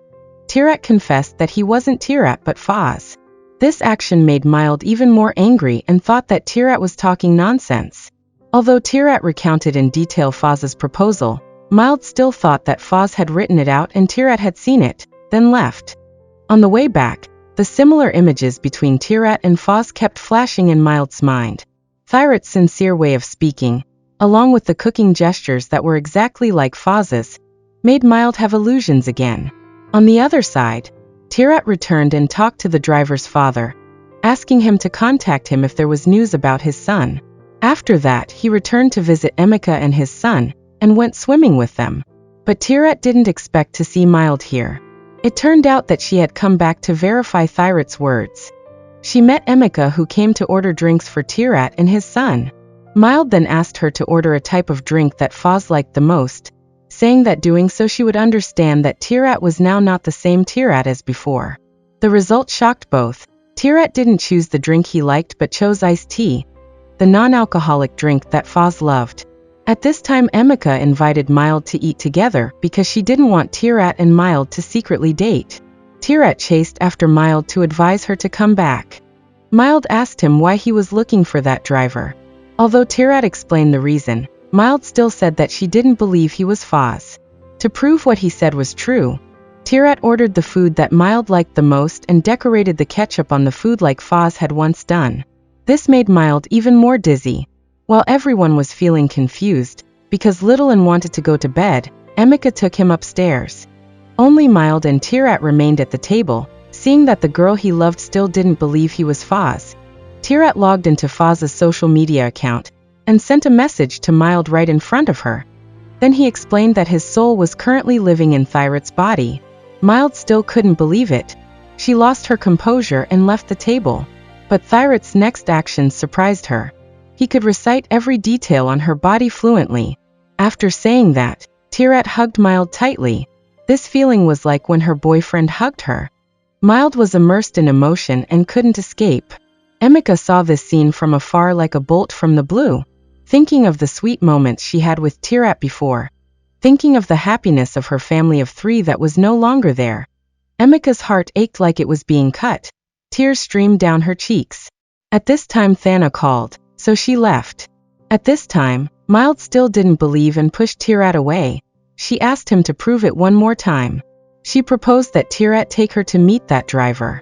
S1: Tirat confessed that he wasn't Tirat but Foz. This action made Mild even more angry and thought that Tirat was talking nonsense. Although Tirat recounted in detail Foz's proposal, Mild still thought that Foz had written it out and Tirat had seen it, then left. On the way back, the similar images between Tirat and Foz kept flashing in Mild's mind. Thirat's sincere way of speaking, along with the cooking gestures that were exactly like Foz's, made Mild have illusions again. On the other side, Tirat returned and talked to the driver's father, asking him to contact him if there was news about his son. After that, he returned to visit Emika and his son, and went swimming with them. But Tirat didn't expect to see Mild here. It turned out that she had come back to verify Thirat's words. She met Emika, who came to order drinks for Tirat and his son. Mild then asked her to order a type of drink that Foz liked the most, saying that doing so she would understand that Tirat was now not the same Tirat as before. The result shocked both. Tirat didn't choose the drink he liked but chose iced tea, the non-alcoholic drink that Foz loved. At this time Emika invited Mild to eat together because she didn't want Tirat and Mild to secretly date. Tirat chased after Mild to advise her to come back. Mild asked him why he was looking for that driver. Although Tirat explained the reason, Mild still said that she didn't believe he was Foz. To prove what he said was true, Tirat ordered the food that Mild liked the most and decorated the ketchup on the food like Foz had once done. This made Mild even more dizzy. While everyone was feeling confused, because Littlin wanted to go to bed, Emika took him upstairs. Only Mild and Tirat remained at the table, seeing that the girl he loved still didn't believe he was Foz. Tirat logged into Foz's social media account, and sent a message to Mild right in front of her. Then he explained that his soul was currently living in Thirat's body. Mild still couldn't believe it. She lost her composure and left the table. But Thirat's next actions surprised her. He could recite every detail on her body fluently. After saying that, Tirat hugged Mild tightly. This feeling was like when her boyfriend hugged her. Mild was immersed in emotion and couldn't escape. Emika saw this scene from afar like a bolt from the blue. Thinking of the sweet moments she had with Tirat before. Thinking of the happiness of her family of 3 that was no longer there. Emika's heart ached like it was being cut. Tears streamed down her cheeks. At this time Thana called, so she left. At this time, Mild still didn't believe and pushed Tirat away. She asked him to prove it one more time. She proposed that Tirat take her to meet that driver.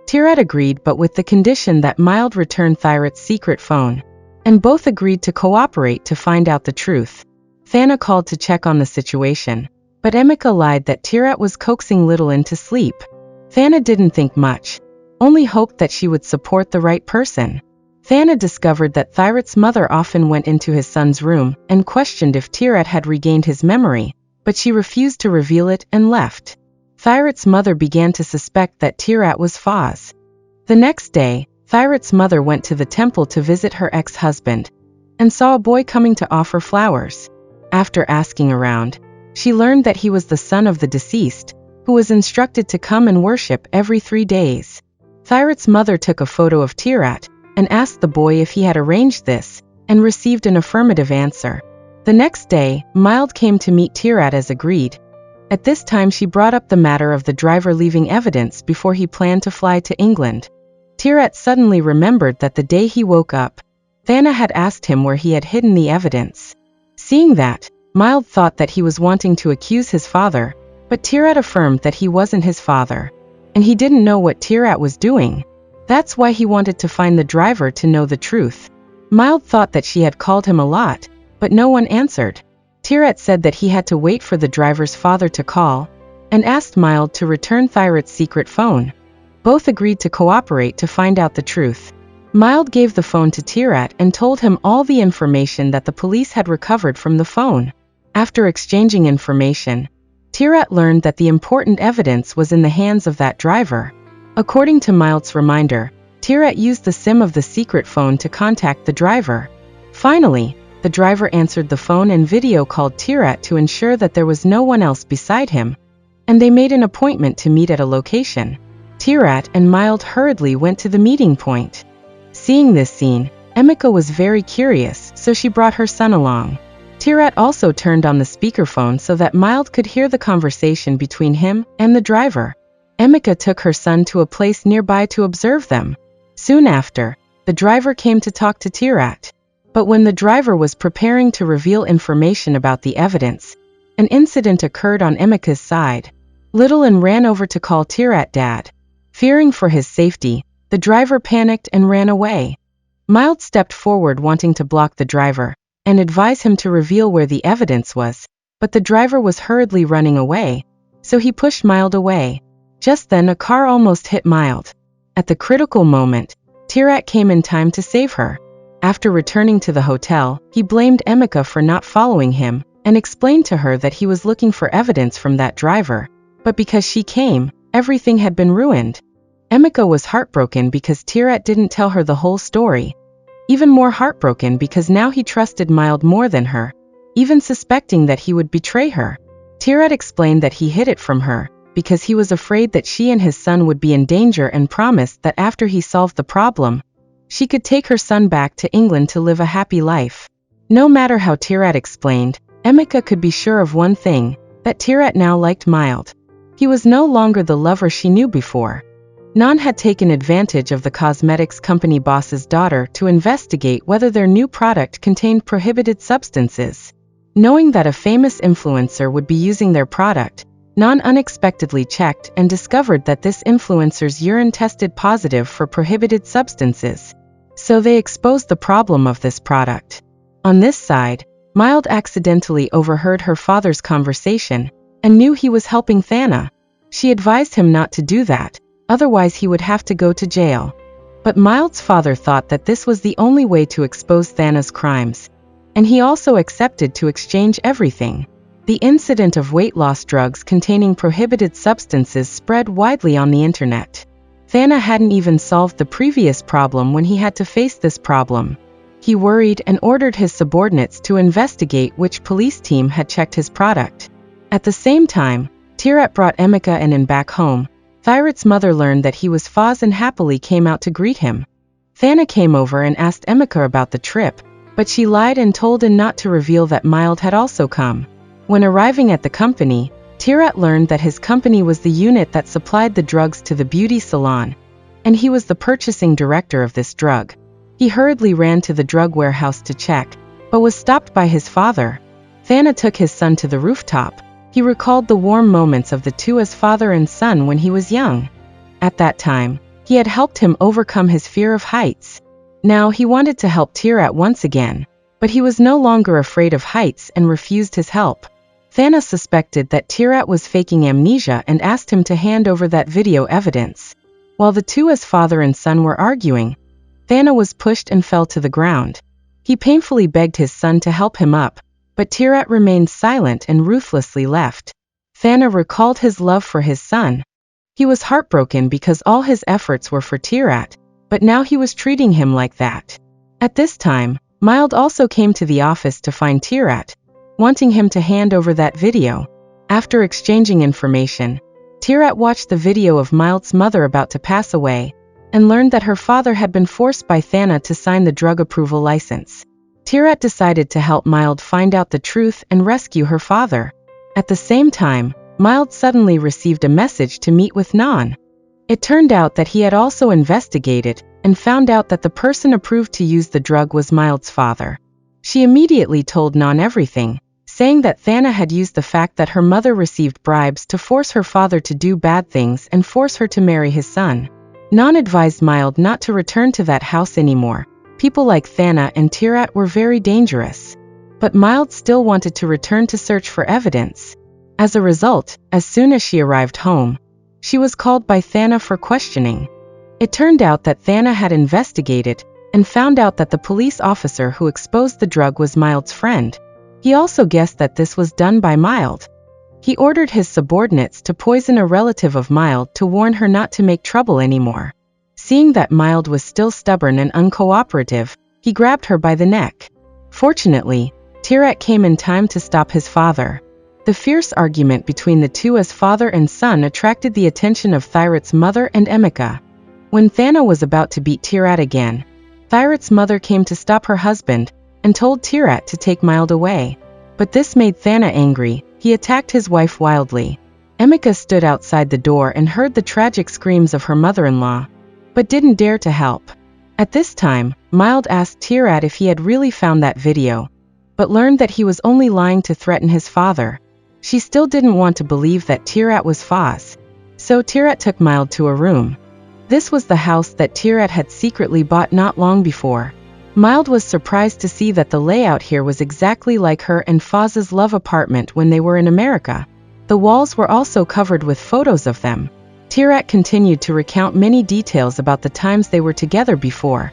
S1: Tirat agreed, but with the condition that Mild return Thirat's secret phone. And both agreed to cooperate to find out the truth. Thana called to check on the situation, but Emika lied that Tirat was coaxing Littlin to sleep. Thana didn't think much, only hoped that she would support the right person. Thana discovered that Thirat's mother often went into his son's room and questioned if Tirat had regained his memory, but she refused to reveal it and left. Thirat's mother began to suspect that Tirat was Foz. The next day, Thirat's mother went to the temple to visit her ex-husband, and saw a boy coming to offer flowers. After asking around, she learned that he was the son of the deceased, who was instructed to come and worship every 3 days. Thirat's mother took a photo of Tirat, and asked the boy if he had arranged this, and received an affirmative answer. The next day, Mild came to meet Tirat as agreed. At this time she brought up the matter of the driver leaving evidence before he planned to fly to England. Tirat suddenly remembered that the day he woke up, Thana had asked him where he had hidden the evidence. Seeing that, Mild thought that he was wanting to accuse his father, but Tirat affirmed that he wasn't his father, and he didn't know what Tirat was doing. That's why he wanted to find the driver to know the truth. Mild thought that she had called him a lot, but no one answered. Tirat said that he had to wait for the driver's father to call, and asked Mild to return Thirat's secret phone. Both agreed to cooperate to find out the truth. Mild gave the phone to Tirat and told him all the information that the police had recovered from the phone. After exchanging information, Tirat learned that the important evidence was in the hands of that driver. According to Mild's reminder, Tirat used the SIM of the secret phone to contact the driver. Finally, the driver answered the phone and video called Tirat to ensure that there was no one else beside him, and they made an appointment to meet at a location. Tirat and Mild hurriedly went to the meeting point. Seeing this scene, Emika was very curious, so she brought her son along. Tirat also turned on the speakerphone so that Mild could hear the conversation between him and the driver. Emika took her son to a place nearby to observe them. Soon after, the driver came to talk to Tirat. But when the driver was preparing to reveal information about the evidence, an incident occurred on Emika's side. Littlin ran over to call Tirat dad. Fearing for his safety, the driver panicked and ran away. Mild stepped forward wanting to block the driver and advise him to reveal where the evidence was, but the driver was hurriedly running away, so he pushed Mild away. Just then a car almost hit Mild. At the critical moment, Tirat came in time to save her. After returning to the hotel, he blamed Emika for not following him and explained to her that he was looking for evidence from that driver, but because she came, everything had been ruined. Emika was heartbroken because Tirat didn't tell her the whole story. Even more heartbroken because now he trusted Mild more than her, even suspecting that he would betray her. Tirat explained that he hid it from her because he was afraid that she and his son would be in danger and promised that after he solved the problem, she could take her son back to England to live a happy life. No matter how Tirat explained, Emika could be sure of one thing, that Tirat now liked Mild. He was no longer the lover she knew before. Nan had taken advantage of the cosmetics company boss's daughter to investigate whether their new product contained prohibited substances. Knowing that a famous influencer would be using their product, Nan unexpectedly checked and discovered that this influencer's urine tested positive for prohibited substances. So they exposed the problem of this product. On this side, Mild accidentally overheard her father's conversation and knew he was helping Thana. She advised him not to do that, otherwise he would have to go to jail. But Mild's father thought that this was the only way to expose Thana's crimes, and he also accepted to exchange everything. The incident of weight loss drugs containing prohibited substances spread widely on the internet. Thana hadn't even solved the previous problem when he had to face this problem. He worried and ordered his subordinates to investigate which police team had checked his product. At the same time, Tirat brought Emika and in back home. Thirat's mother learned that he was Foz and happily came out to greet him. Thana came over and asked Emika about the trip, but she lied and told him not to reveal that Mild had also come. When arriving at the company, Tirat learned that his company was the unit that supplied the drugs to the beauty salon, and he was the purchasing director of this drug. He hurriedly ran to the drug warehouse to check, but was stopped by his father. Thana took his son to the rooftop. He recalled the warm moments of the two as father and son when he was young. At that time, he had helped him overcome his fear of heights. Now he wanted to help Tirat once again, but he was no longer afraid of heights and refused his help. Thana suspected that Tirat was faking amnesia and asked him to hand over that video evidence. While the two as father and son were arguing, Thana was pushed and fell to the ground. He painfully begged his son to help him up, but Tirat remained silent and ruthlessly left. Thana recalled his love for his son. He was heartbroken because all his efforts were for Tirat, but now he was treating him like that. At this time, Mild also came to the office to find Tirat, wanting him to hand over that video. After exchanging information, Tirat watched the video of Mild's mother about to pass away, and learned that her father had been forced by Thana to sign the drug approval license. Tirat decided to help Mild find out the truth and rescue her father. At the same time, Mild suddenly received a message to meet with Nan. It turned out that he had also investigated and found out that the person approved to use the drug was Mild's father. She immediately told Nan everything, saying that Thana had used the fact that her mother received bribes to force her father to do bad things and force her to marry his son. Nan advised Mild not to return to that house anymore. People like Thana and Tirat were very dangerous. But Mild still wanted to return to search for evidence. As a result, as soon as she arrived home, she was called by Thana for questioning. It turned out that Thana had investigated and found out that the police officer who exposed the drug was Mild's friend. He also guessed that this was done by Mild. He ordered his subordinates to poison a relative of Mild to warn her not to make trouble anymore. Seeing that Mild was still stubborn and uncooperative, he grabbed her by the neck. Fortunately, Tirat came in time to stop his father. The fierce argument between the two as father and son attracted the attention of Thyrat's mother and Emika. When Thana was about to beat Tirat again, Thyrat's mother came to stop her husband and told Tirat to take Mild away. But this made Thana angry. He attacked his wife wildly. Emika stood outside the door and heard the tragic screams of her mother-in-law, but didn't dare to help. At this time, Mild asked Tirat if he had really found that video, but learned that he was only lying to threaten his father. She still didn't want to believe that Tirat was Foz, so Tirat took Mild to a room. This was the house that Tirat had secretly bought not long before. Mild was surprised to see that the layout here was exactly like her and Foz's love apartment when they were in America. The walls were also covered with photos of them. Tirat continued to recount many details about the times they were together before,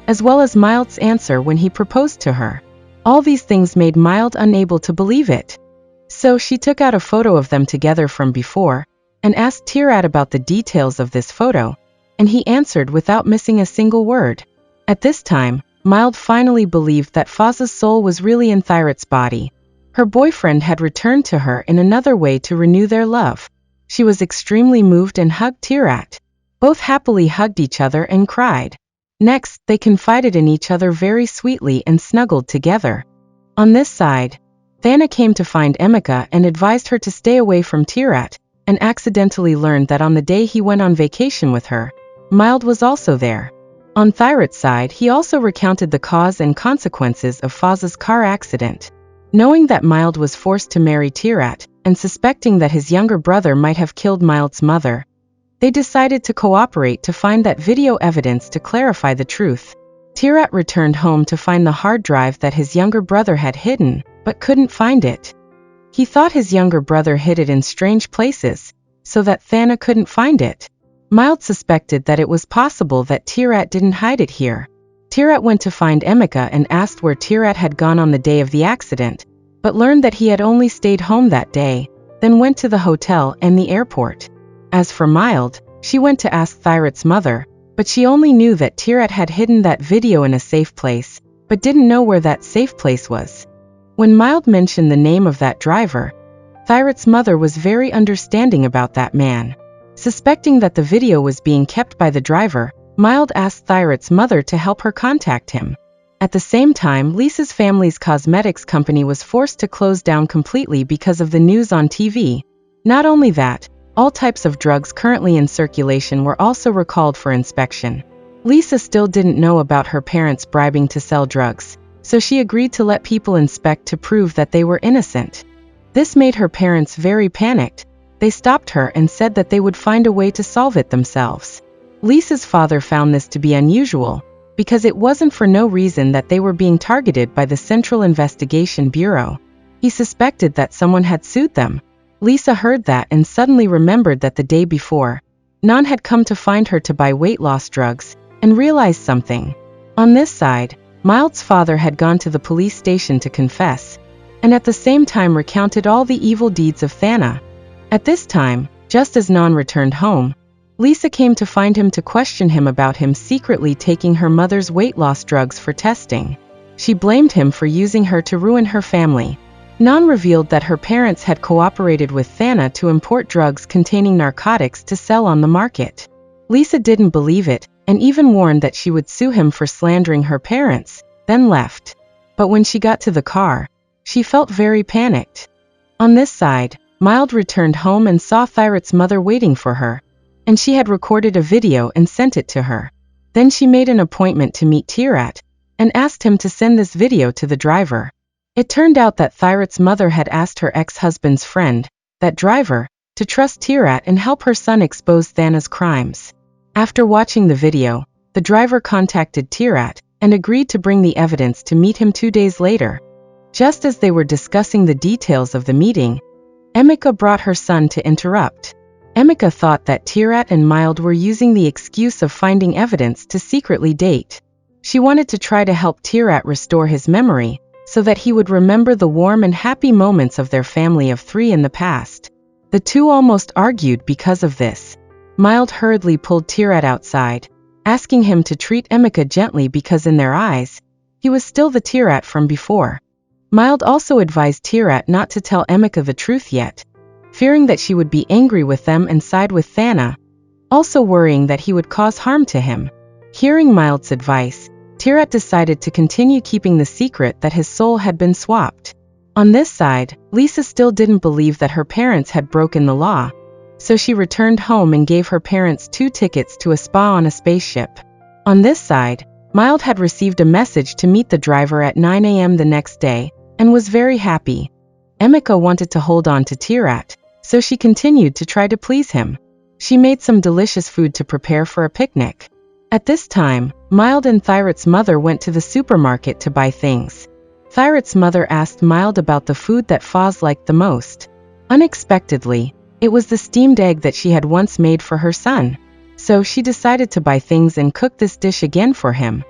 S1: as well as Mild's answer when he proposed to her. All these things made Mild unable to believe it. So she took out a photo of them together from before, and asked Tirat about the details of this photo, and he answered without missing a single word. At this time, Mild finally believed that Foz's soul was really in Thyrat's body. Her boyfriend had returned to her in another way to renew their love. She was extremely moved and hugged Tirat. Both happily hugged each other and cried. Next, they confided in each other very sweetly and snuggled together. On this side, Thana came to find Emika and advised her to stay away from Tirat, and accidentally learned that on the day he went on vacation with her, Mild was also there. On Thyrat's side, he also recounted the cause and consequences of Foz's car accident. Knowing that Mild was forced to marry Tirat, and suspecting that his younger brother might have killed Mild's mother, they decided to cooperate to find that video evidence to clarify the truth. Tirat returned home to find the hard drive that his younger brother had hidden, but couldn't find it. He thought his younger brother hid it in strange places, so that Thana couldn't find it. Mild suspected that it was possible that Tirat didn't hide it here. Tirat went to find Emika and asked where Tirat had gone on the day of the accident, but learned that he had only stayed home that day, then went to the hotel and the airport. As for Mild, she went to ask Thyrat's mother, but she only knew that Tirat had hidden that video in a safe place, but didn't know where that safe place was. When Mild mentioned the name of that driver, Thyrat's mother was very understanding about that man. Suspecting that the video was being kept by the driver, Mild asked Thyrat's mother to help her contact him. At the same time, Lisa's family's cosmetics company was forced to close down completely because of the news on TV. Not only that, all types of drugs currently in circulation were also recalled for inspection. Lisa still didn't know about her parents bribing to sell drugs, so she agreed to let people inspect to prove that they were innocent. This made her parents very panicked. They stopped her and said that they would find a way to solve it themselves. Lisa's father found this to be unusual, because it wasn't for no reason that they were being targeted by the Central Investigation Bureau. He suspected that someone had sued them. Lisa heard that and suddenly remembered that the day before, Nan had come to find her to buy weight loss drugs, and realized something. On this side, Mild's father had gone to the police station to confess, and at the same time recounted all the evil deeds of Thana. At this time, just as Nan returned home, Lisa came to find him to question him about him secretly taking her mother's weight loss drugs for testing. She blamed him for using her to ruin her family. Nan revealed that her parents had cooperated with Thana to import drugs containing narcotics to sell on the market. Lisa didn't believe it, and even warned that she would sue him for slandering her parents, then left. But when she got to the car, she felt very panicked. On this side, Mild returned home and saw Thyrat's mother waiting for her, and she had recorded a video and sent it to her. Then she made an appointment to meet Tirat, and asked him to send this video to the driver. It turned out that Thyrat's mother had asked her ex-husband's friend, that driver, to trust Tirat and help her son expose Thana's crimes. After watching the video, the driver contacted Tirat, and agreed to bring the evidence to meet him 2 days later. Just as they were discussing the details of the meeting, Emika brought her son to interrupt. Emika thought that Tirat and Mild were using the excuse of finding evidence to secretly date. She wanted to try to help Tirat restore his memory, so that he would remember the warm and happy moments of their family of 3 in the past. The two almost argued because of this. Mild hurriedly pulled Tirat outside, asking him to treat Emika gently because in their eyes, he was still the Tirat from before. Mild also advised Tirat not to tell Emika the truth yet, fearing that she would be angry with them and side with Thana, also worrying that he would cause harm to him. Hearing Mild's advice, Tirat decided to continue keeping the secret that his soul had been swapped. On this side, Lisa still didn't believe that her parents had broken the law, so she returned home and gave her parents 2 tickets to a spa on a spaceship. On this side, Mild had received a message to meet the driver at 9 a.m. the next day, and was very happy. Emika wanted to hold on to Tirat, so she continued to try to please him. She made some delicious food to prepare for a picnic. At this time, Mild and Thirat's mother went to the supermarket to buy things. Thirat's mother asked Mild about the food that Foz liked the most. Unexpectedly, it was the steamed egg that she had once made for her son. So she decided to buy things and cook this dish again for him.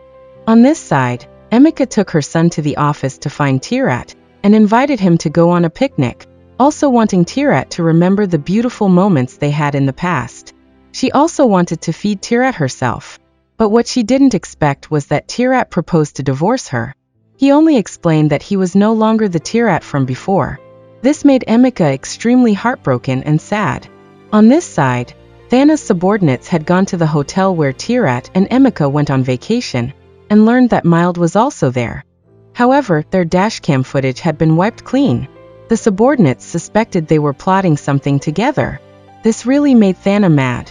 S1: On this side, Emika took her son to the office to find Tirat, and invited him to go on a picnic, also wanting Tirat to remember the beautiful moments they had in the past. She also wanted to feed Tirat herself. But what she didn't expect was that Tirat proposed to divorce her. He only explained that he was no longer the Tirat from before. This made Emika extremely heartbroken and sad. On this side, Thana's subordinates had gone to the hotel where Tirat and Emika went on vacation, and learned that Mild was also there. However, their dashcam footage had been wiped clean. The subordinates suspected they were plotting something together. This really made Thana mad.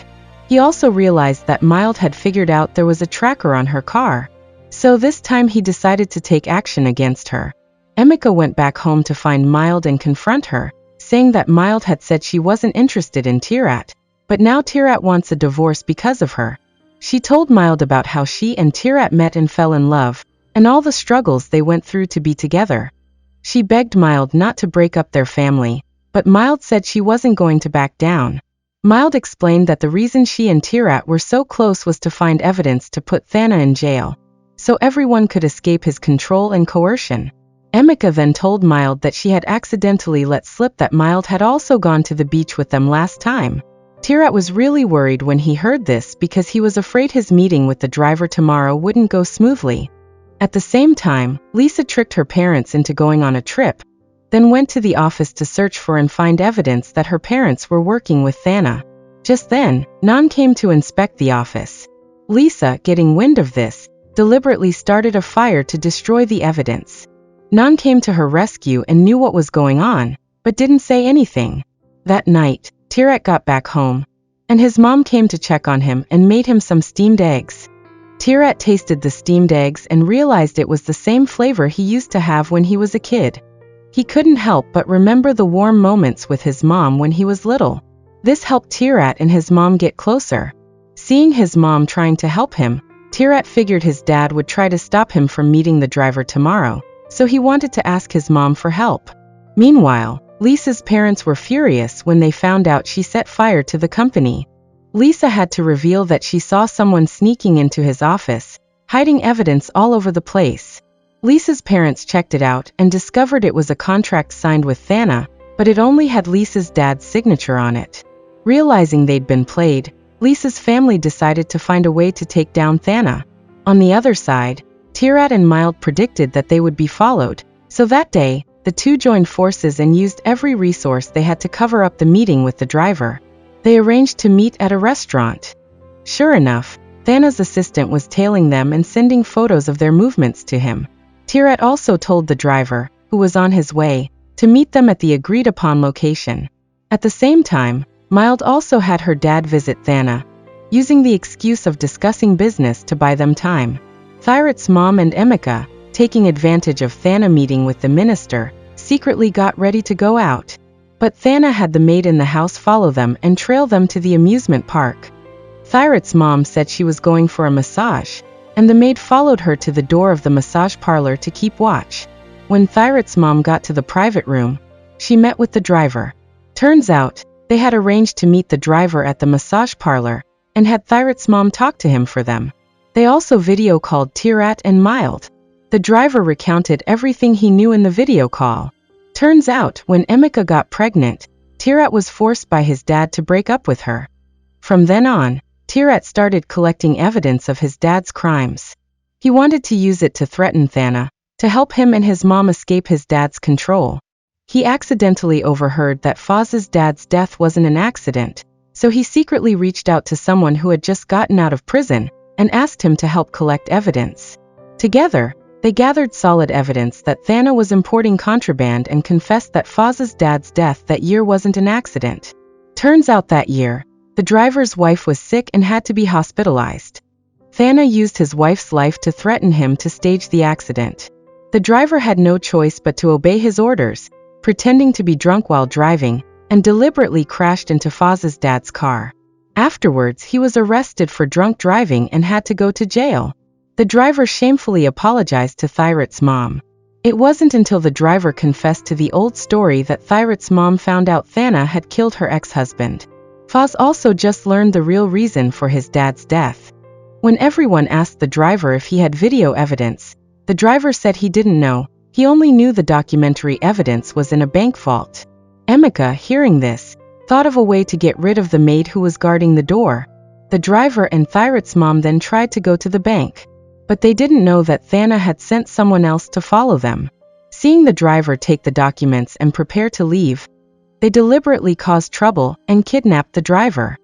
S1: He also realized that Mild had figured out there was a tracker on her car. So this time he decided to take action against her. Emika went back home to find Mild and confront her, saying that Mild had said she wasn't interested in Tirat, but now Tirat wants a divorce because of her. She told Mild about how she and Tirat met and fell in love, and all the struggles they went through to be together. She begged Mild not to break up their family, but Mild said she wasn't going to back down. Mild explained that the reason she and Tirat were so close was to find evidence to put Thana in jail, so everyone could escape his control and coercion. Emika then told Mild that she had accidentally let slip that Mild had also gone to the beach with them last time. Tirat was really worried when he heard this because he was afraid his meeting with the driver tomorrow wouldn't go smoothly. At the same time, Lisa tricked her parents into going on a trip, then went to the office to search for and find evidence that her parents were working with Thana. Just then, Nan came to inspect the office. Lisa, getting wind of this, deliberately started a fire to destroy the evidence. Nan came to her rescue and knew what was going on, but didn't say anything. That night, Tirat got back home, and his mom came to check on him and made him some steamed eggs. Tirat tasted the steamed eggs and realized it was the same flavor he used to have when he was a kid. He couldn't help but remember the warm moments with his mom when he was little. This helped Tirat and his mom get closer. Seeing his mom trying to help him, Tirat figured his dad would try to stop him from meeting the driver tomorrow, so he wanted to ask his mom for help. Meanwhile, Lisa's parents were furious when they found out she set fire to the company. Lisa had to reveal that she saw someone sneaking into his office, hiding evidence all over the place. Lisa's parents checked it out and discovered it was a contract signed with Thana, but it only had Lisa's dad's signature on it. Realizing they'd been played, Lisa's family decided to find a way to take down Thana. On the other side, Tirat and Mild predicted that they would be followed, so that day, the two joined forces and used every resource they had to cover up the meeting with the driver. They arranged to meet at a restaurant. Sure enough, Thana's assistant was tailing them and sending photos of their movements to him. Tirat also told the driver, who was on his way, to meet them at the agreed-upon location. At the same time, Mild also had her dad visit Thana, using the excuse of discussing business to buy them time. Thirat's mom and Emika, taking advantage of Thana meeting with the minister, secretly got ready to go out. But Thana had the maid in the house follow them and trail them to the amusement park. Thirat's mom said she was going for a massage, and the maid followed her to the door of the massage parlor to keep watch. When Thirat's mom got to the private room, she met with the driver. Turns out, they had arranged to meet the driver at the massage parlor, and had Thirat's mom talk to him for them. They also video called Tirat and Mild. The driver recounted everything he knew in the video call. Turns out, when Emika got pregnant, Tirat was forced by his dad to break up with her. From then on, Tirat started collecting evidence of his dad's crimes. He wanted to use it to threaten Thana, to help him and his mom escape his dad's control. He accidentally overheard that Foz's dad's death wasn't an accident, so he secretly reached out to someone who had just gotten out of prison and asked him to help collect evidence. Together, they gathered solid evidence that Thana was importing contraband and confessed that Foz's dad's death that year wasn't an accident. Turns out that year, the driver's wife was sick and had to be hospitalized. Thana used his wife's life to threaten him to stage the accident. The driver had no choice but to obey his orders, pretending to be drunk while driving, and deliberately crashed into Foz's dad's car. Afterwards, he was arrested for drunk driving and had to go to jail. The driver shamefully apologized to Thyrat's mom. It wasn't until the driver confessed to the old story that Thyrat's mom found out Thana had killed her ex-husband. Foz also just learned the real reason for his dad's death. When everyone asked the driver if he had video evidence, the driver said he didn't know. He only knew the documentary evidence was in a bank vault. Emeka, hearing this, thought of a way to get rid of the maid who was guarding the door. The driver and Thyrat's mom then tried to go to the bank, but they didn't know that Thana had sent someone else to follow them. Seeing the driver take the documents and prepare to leave, they deliberately caused trouble and kidnapped the driver.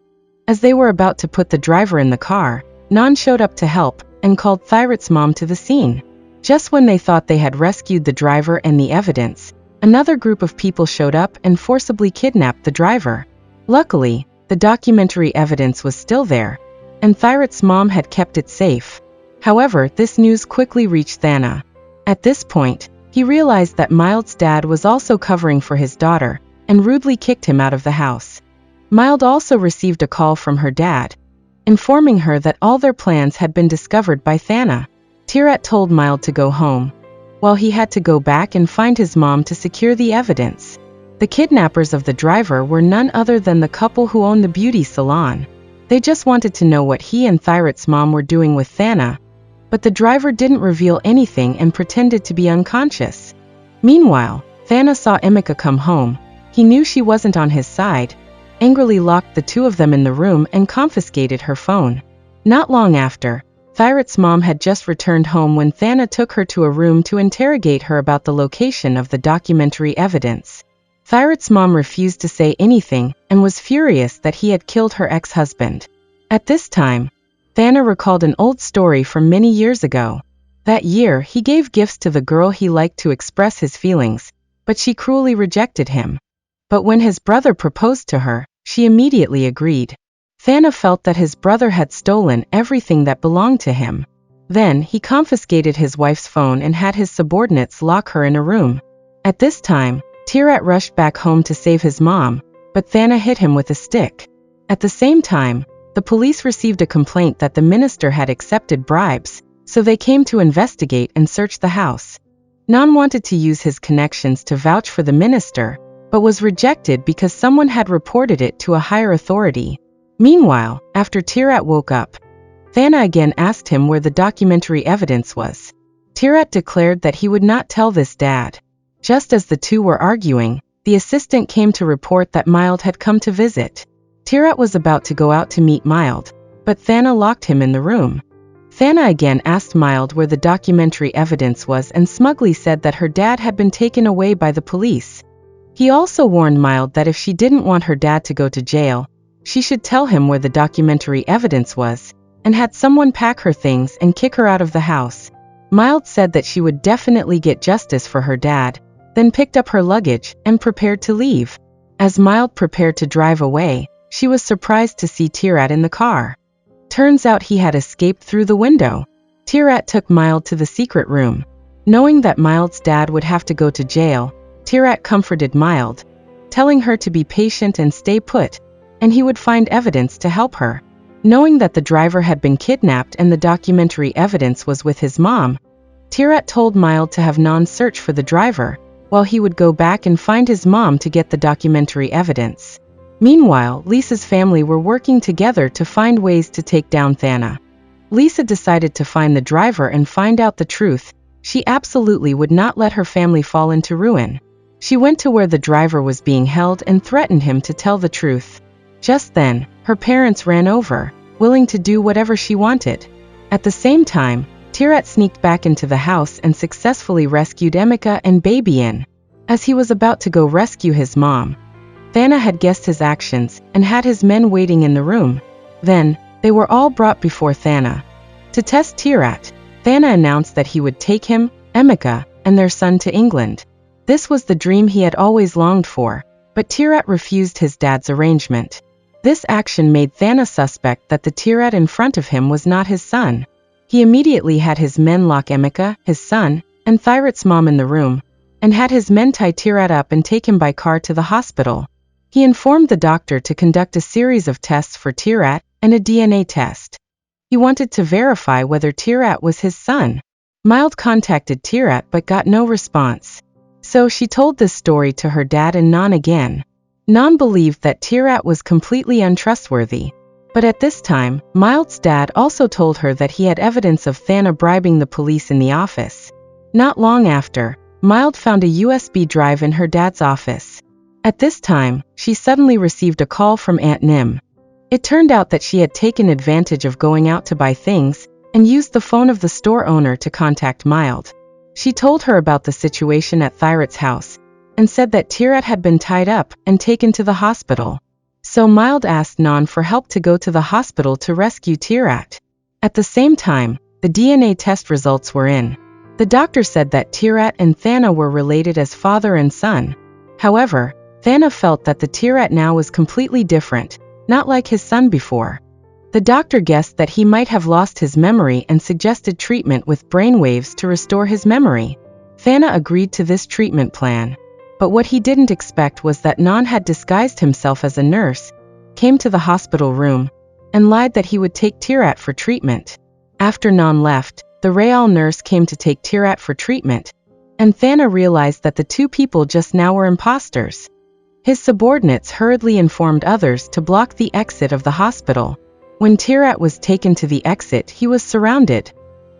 S1: As they were about to put the driver in the car, Nan showed up to help and called Thyrat's mom to the scene. Just when they thought they had rescued the driver and the evidence, another group of people showed up and forcibly kidnapped the driver. Luckily, the documentary evidence was still there, and Thyrat's mom had kept it safe. However, this news quickly reached Thana. At this point, he realized that Mild's dad was also covering for his daughter, and rudely kicked him out of the house. Mild also received a call from her dad, informing her that all their plans had been discovered by Thana. Tirat told Mild to go home, while he had to go back and find his mom to secure the evidence. The kidnappers of the driver were none other than the couple who owned the beauty salon. They just wanted to know what he and Thyrat's mom were doing with Thana, but the driver didn't reveal anything and pretended to be unconscious. Meanwhile, Thana saw Emeka come home. He knew she wasn't on his side, angrily locked the two of them in the room and confiscated her phone. Not long after, Thyrat's mom had just returned home when Thana took her to a room to interrogate her about the location of the documentary evidence. Thyrat's mom refused to say anything and was furious that he had killed her ex-husband. At this time, Thana recalled an old story from many years ago. That year, he gave gifts to the girl he liked to express his feelings, but she cruelly rejected him. But when his brother proposed to her, she immediately agreed. Thana felt that his brother had stolen everything that belonged to him. Then, he confiscated his wife's phone and had his subordinates lock her in a room. At this time, Tirat rushed back home to save his mom, but Thana hit him with a stick. At the same time, the police received a complaint that the minister had accepted bribes, so they came to investigate and search the house. Nan wanted to use his connections to vouch for the minister, but was rejected because someone had reported it to a higher authority. Meanwhile, after Tirat woke up, Thana again asked him where the documentary evidence was. Tirat declared that he would not tell this dad. Just as the two were arguing, the assistant came to report that Mild had come to visit. Tirat was about to go out to meet Mild, but Thana locked him in the room. Thana again asked Mild where the documentary evidence was and smugly said that her dad had been taken away by the police. He also warned Mild that if she didn't want her dad to go to jail, she should tell him where the documentary evidence was, and had someone pack her things and kick her out of the house. Mild said that she would definitely get justice for her dad, then picked up her luggage and prepared to leave. As Mild prepared to drive away, she was surprised to see Tirat in the car. Turns out he had escaped through the window. Tirat took Mild to the secret room. Knowing that Mild's dad would have to go to jail, Tirat comforted Mild, telling her to be patient and stay put, and he would find evidence to help her. Knowing that the driver had been kidnapped and the documentary evidence was with his mom, Tirat told Mild to have Nan search for the driver, while he would go back and find his mom to get the documentary evidence. Meanwhile, Lisa's family were working together to find ways to take down Thana. Lisa decided to find the driver and find out the truth. She absolutely would not let her family fall into ruin. She went to where the driver was being held and threatened him to tell the truth. Just then, her parents ran over, willing to do whatever she wanted. At the same time, Tirat sneaked back into the house and successfully rescued Emeka and Baby. As he was about to go rescue his mom, Thana had guessed his actions and had his men waiting in the room. Then, they were all brought before Thana. To test Tirat, Thana announced that he would take him, Emeka, and their son to England. This was the dream he had always longed for, but Tirat refused his dad's arrangement. This action made Thana suspect that the Tirat in front of him was not his son. He immediately had his men lock Emeka, his son, and Thirat's mom in the room, and had his men tie Tirat up and take him by car to the hospital. He informed the doctor to conduct a series of tests for Tirat and a DNA test. He wanted to verify whether Tirat was his son. Mild contacted Tirat but got no response. So she told this story to her dad and Nan again. Nan believed that Tirat was completely untrustworthy. But at this time, Mild's dad also told her that he had evidence of Thana bribing the police in the office. Not long after, Mild found a USB drive in her dad's office. At this time, she suddenly received a call from Aunt Nim. It turned out that she had taken advantage of going out to buy things and used the phone of the store owner to contact Mild. She told her about the situation at Thirat's house and said that Tirat had been tied up and taken to the hospital. So Mild asked Nan for help to go to the hospital to rescue Tirat. At the same time, the DNA test results were in. The doctor said that Tirat and Thana were related as father and son. However, Thana felt that the Tirat now was completely different, not like his son before. The doctor guessed that he might have lost his memory and suggested treatment with brainwaves to restore his memory. Thana agreed to this treatment plan. But what he didn't expect was that Nan had disguised himself as a nurse, came to the hospital room, and lied that he would take Tirat for treatment. After Nan left, the Real nurse came to take Tirat for treatment, and Thana realized that the two people just now were imposters. His subordinates hurriedly informed others to block the exit of the hospital. When Tirat was taken to the exit, he was surrounded.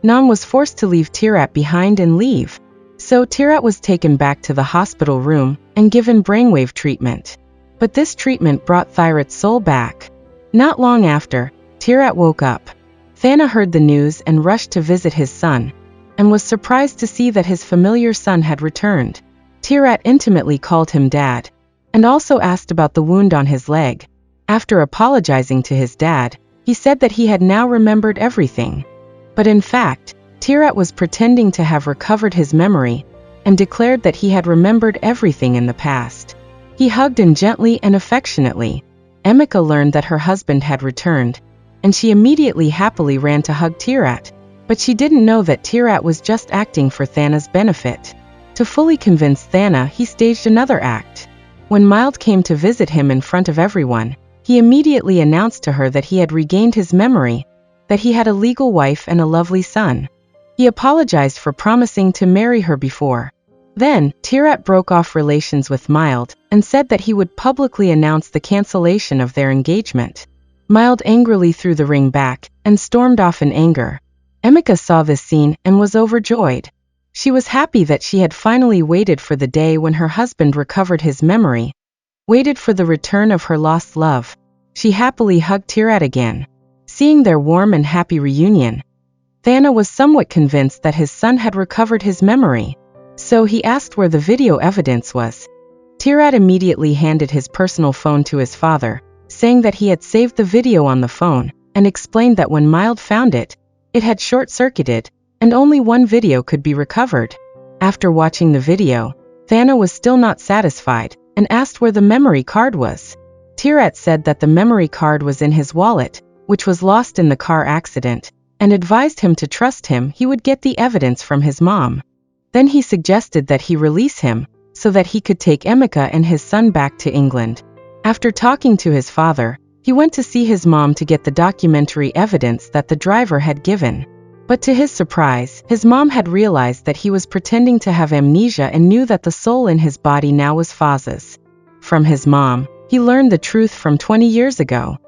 S1: Nan was forced to leave Tirat behind and leave. So Tirat was taken back to the hospital room and given brainwave treatment. But this treatment brought Thirat's soul back. Not long after, Tirat woke up. Thana heard the news and rushed to visit his son, and was surprised to see that his familiar son had returned. Tirat intimately called him dad, and also asked about the wound on his leg. After apologizing to his dad, he said that he had now remembered everything. But in fact, Tirat was pretending to have recovered his memory, and declared that he had remembered everything in the past. He hugged him gently and affectionately. Emeka learned that her husband had returned, and she immediately happily ran to hug Tirat. But she didn't know that Tirat was just acting for Thana's benefit. To fully convince Thana, he staged another act. When Mild came to visit him in front of everyone, he immediately announced to her that he had regained his memory, that he had a legal wife and a lovely son. He apologized for promising to marry her before. Then, Tirat broke off relations with Mild and said that he would publicly announce the cancellation of their engagement. Mild angrily threw the ring back and stormed off in anger. Emeka saw this scene and was overjoyed. She was happy that she had finally waited for the day when her husband recovered his memory, waited for the return of her lost love. She happily hugged Tirat again. Seeing their warm and happy reunion, Thana was somewhat convinced that his son had recovered his memory. So he asked where the video evidence was. Tirat immediately handed his personal phone to his father, saying that he had saved the video on the phone, and explained that when Mild found it, it had short-circuited, and only one video could be recovered. After watching the video, Thana was still not satisfied, and asked where the memory card was. Tirat said that the memory card was in his wallet, which was lost in the car accident, and advised him to trust him. He would get the evidence from his mom. Then he suggested that he release him, so that he could take Emeka and his son back to England. After talking to his father, he went to see his mom to get the documentary evidence that the driver had given. But to his surprise, his mom had realized that he was pretending to have amnesia and knew that the soul in his body now was Faz's. From his mom, he learned the truth from 20 years ago.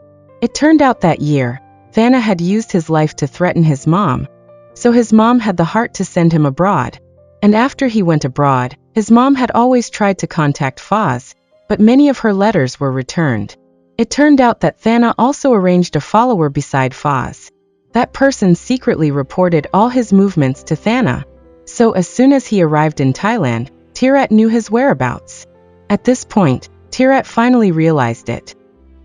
S1: It turned out that year, Thana had used his life to threaten his mom, so his mom had the heart to send him abroad. And after he went abroad, his mom had always tried to contact Faz, but many of her letters were returned. It turned out that Thana also arranged a follower beside Faz. That person secretly reported all his movements to Thana. So as soon as he arrived in Thailand, Tirat knew his whereabouts. At this point, Tirat finally realized it.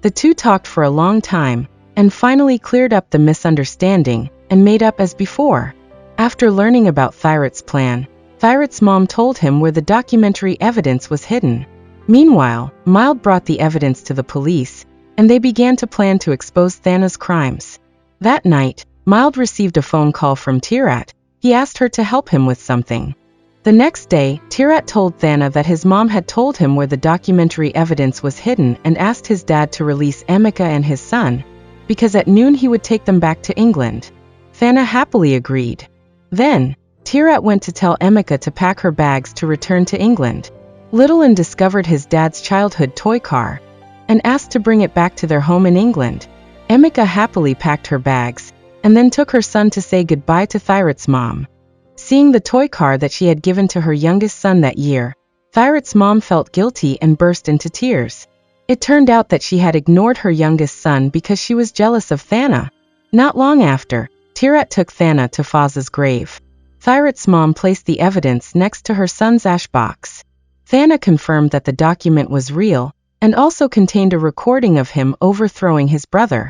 S1: The two talked for a long time, and finally cleared up the misunderstanding, and made up as before. After learning about Thirat's plan, Thirat's mom told him where the documentary evidence was hidden. Meanwhile, Mild brought the evidence to the police, and they began to plan to expose Thana's crimes. That night, Mild received a phone call from Tirat. He asked her to help him with something. The next day, Tirat told Thana that his mom had told him where the documentary evidence was hidden and asked his dad to release Emeka and his son, because at noon he would take them back to England. Thana happily agreed. Then, Tirat went to tell Emeka to pack her bags to return to England. Littleton discovered his dad's childhood toy car and asked to bring it back to their home in England. Emeka happily packed her bags and then took her son to say goodbye to Thirat's mom. Seeing the toy car that she had given to her youngest son that year, Thirat's mom felt guilty and burst into tears. It turned out that she had ignored her youngest son because she was jealous of Thana. Not long after, Tirat took Thana to Faz's grave. Thirat's mom placed the evidence next to her son's ash box. Thana confirmed that the document was real, and also contained a recording of him overthrowing his brother.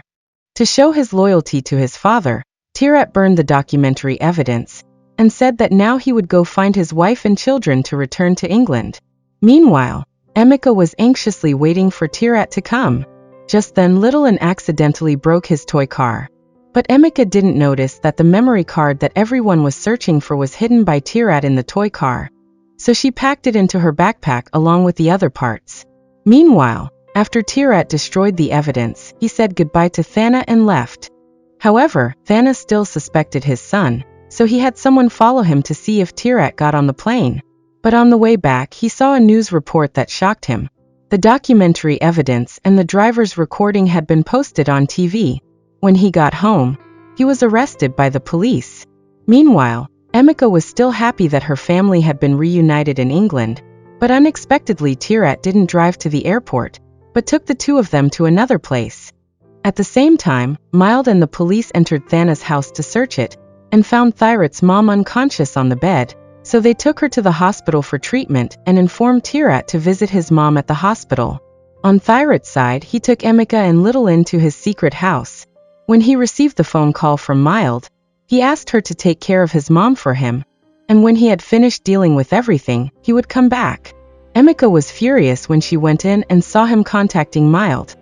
S1: To show his loyalty to his father, Tirat burned the documentary evidence, and said that now he would go find his wife and children to return to England. Meanwhile, Emeka was anxiously waiting for Tirat to come. Just then Littleton accidentally broke his toy car. But Emeka didn't notice that the memory card that everyone was searching for was hidden by Tirat in the toy car. So she packed it into her backpack along with the other parts. Meanwhile, after Tirat destroyed the evidence, he said goodbye to Thana and left. However, Thana still suspected his son, so he had someone follow him to see if Tirat got on the plane. But on the way back he saw a news report that shocked him. The documentary evidence and the driver's recording had been posted on TV. When he got home, he was arrested by the police. Meanwhile, Emeka was still happy that her family had been reunited in England, but unexpectedly Tirat didn't drive to the airport, but took the two of them to another place. At the same time, Mild and the police entered Thana's house to search it, and found Thirat's mom unconscious on the bed, so they took her to the hospital for treatment and informed Tirat to visit his mom at the hospital. On Thirat's side, he took Emeka and Littleton to his secret house. When he received the phone call from Mild, he asked her to take care of his mom for him, and when he had finished dealing with everything, he would come back. Emeka was furious when she went in and saw him contacting Mild.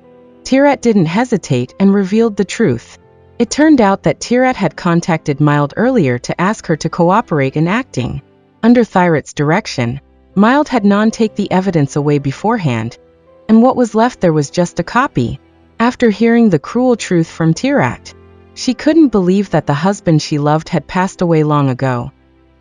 S1: Tirat didn't hesitate and revealed the truth. It turned out that Tirat had contacted Mild earlier to ask her to cooperate in acting. Under Thirat's direction, Mild had take the evidence away beforehand, and what was left there was just a copy. After hearing the cruel truth from Tirat, she couldn't believe that the husband she loved had passed away long ago,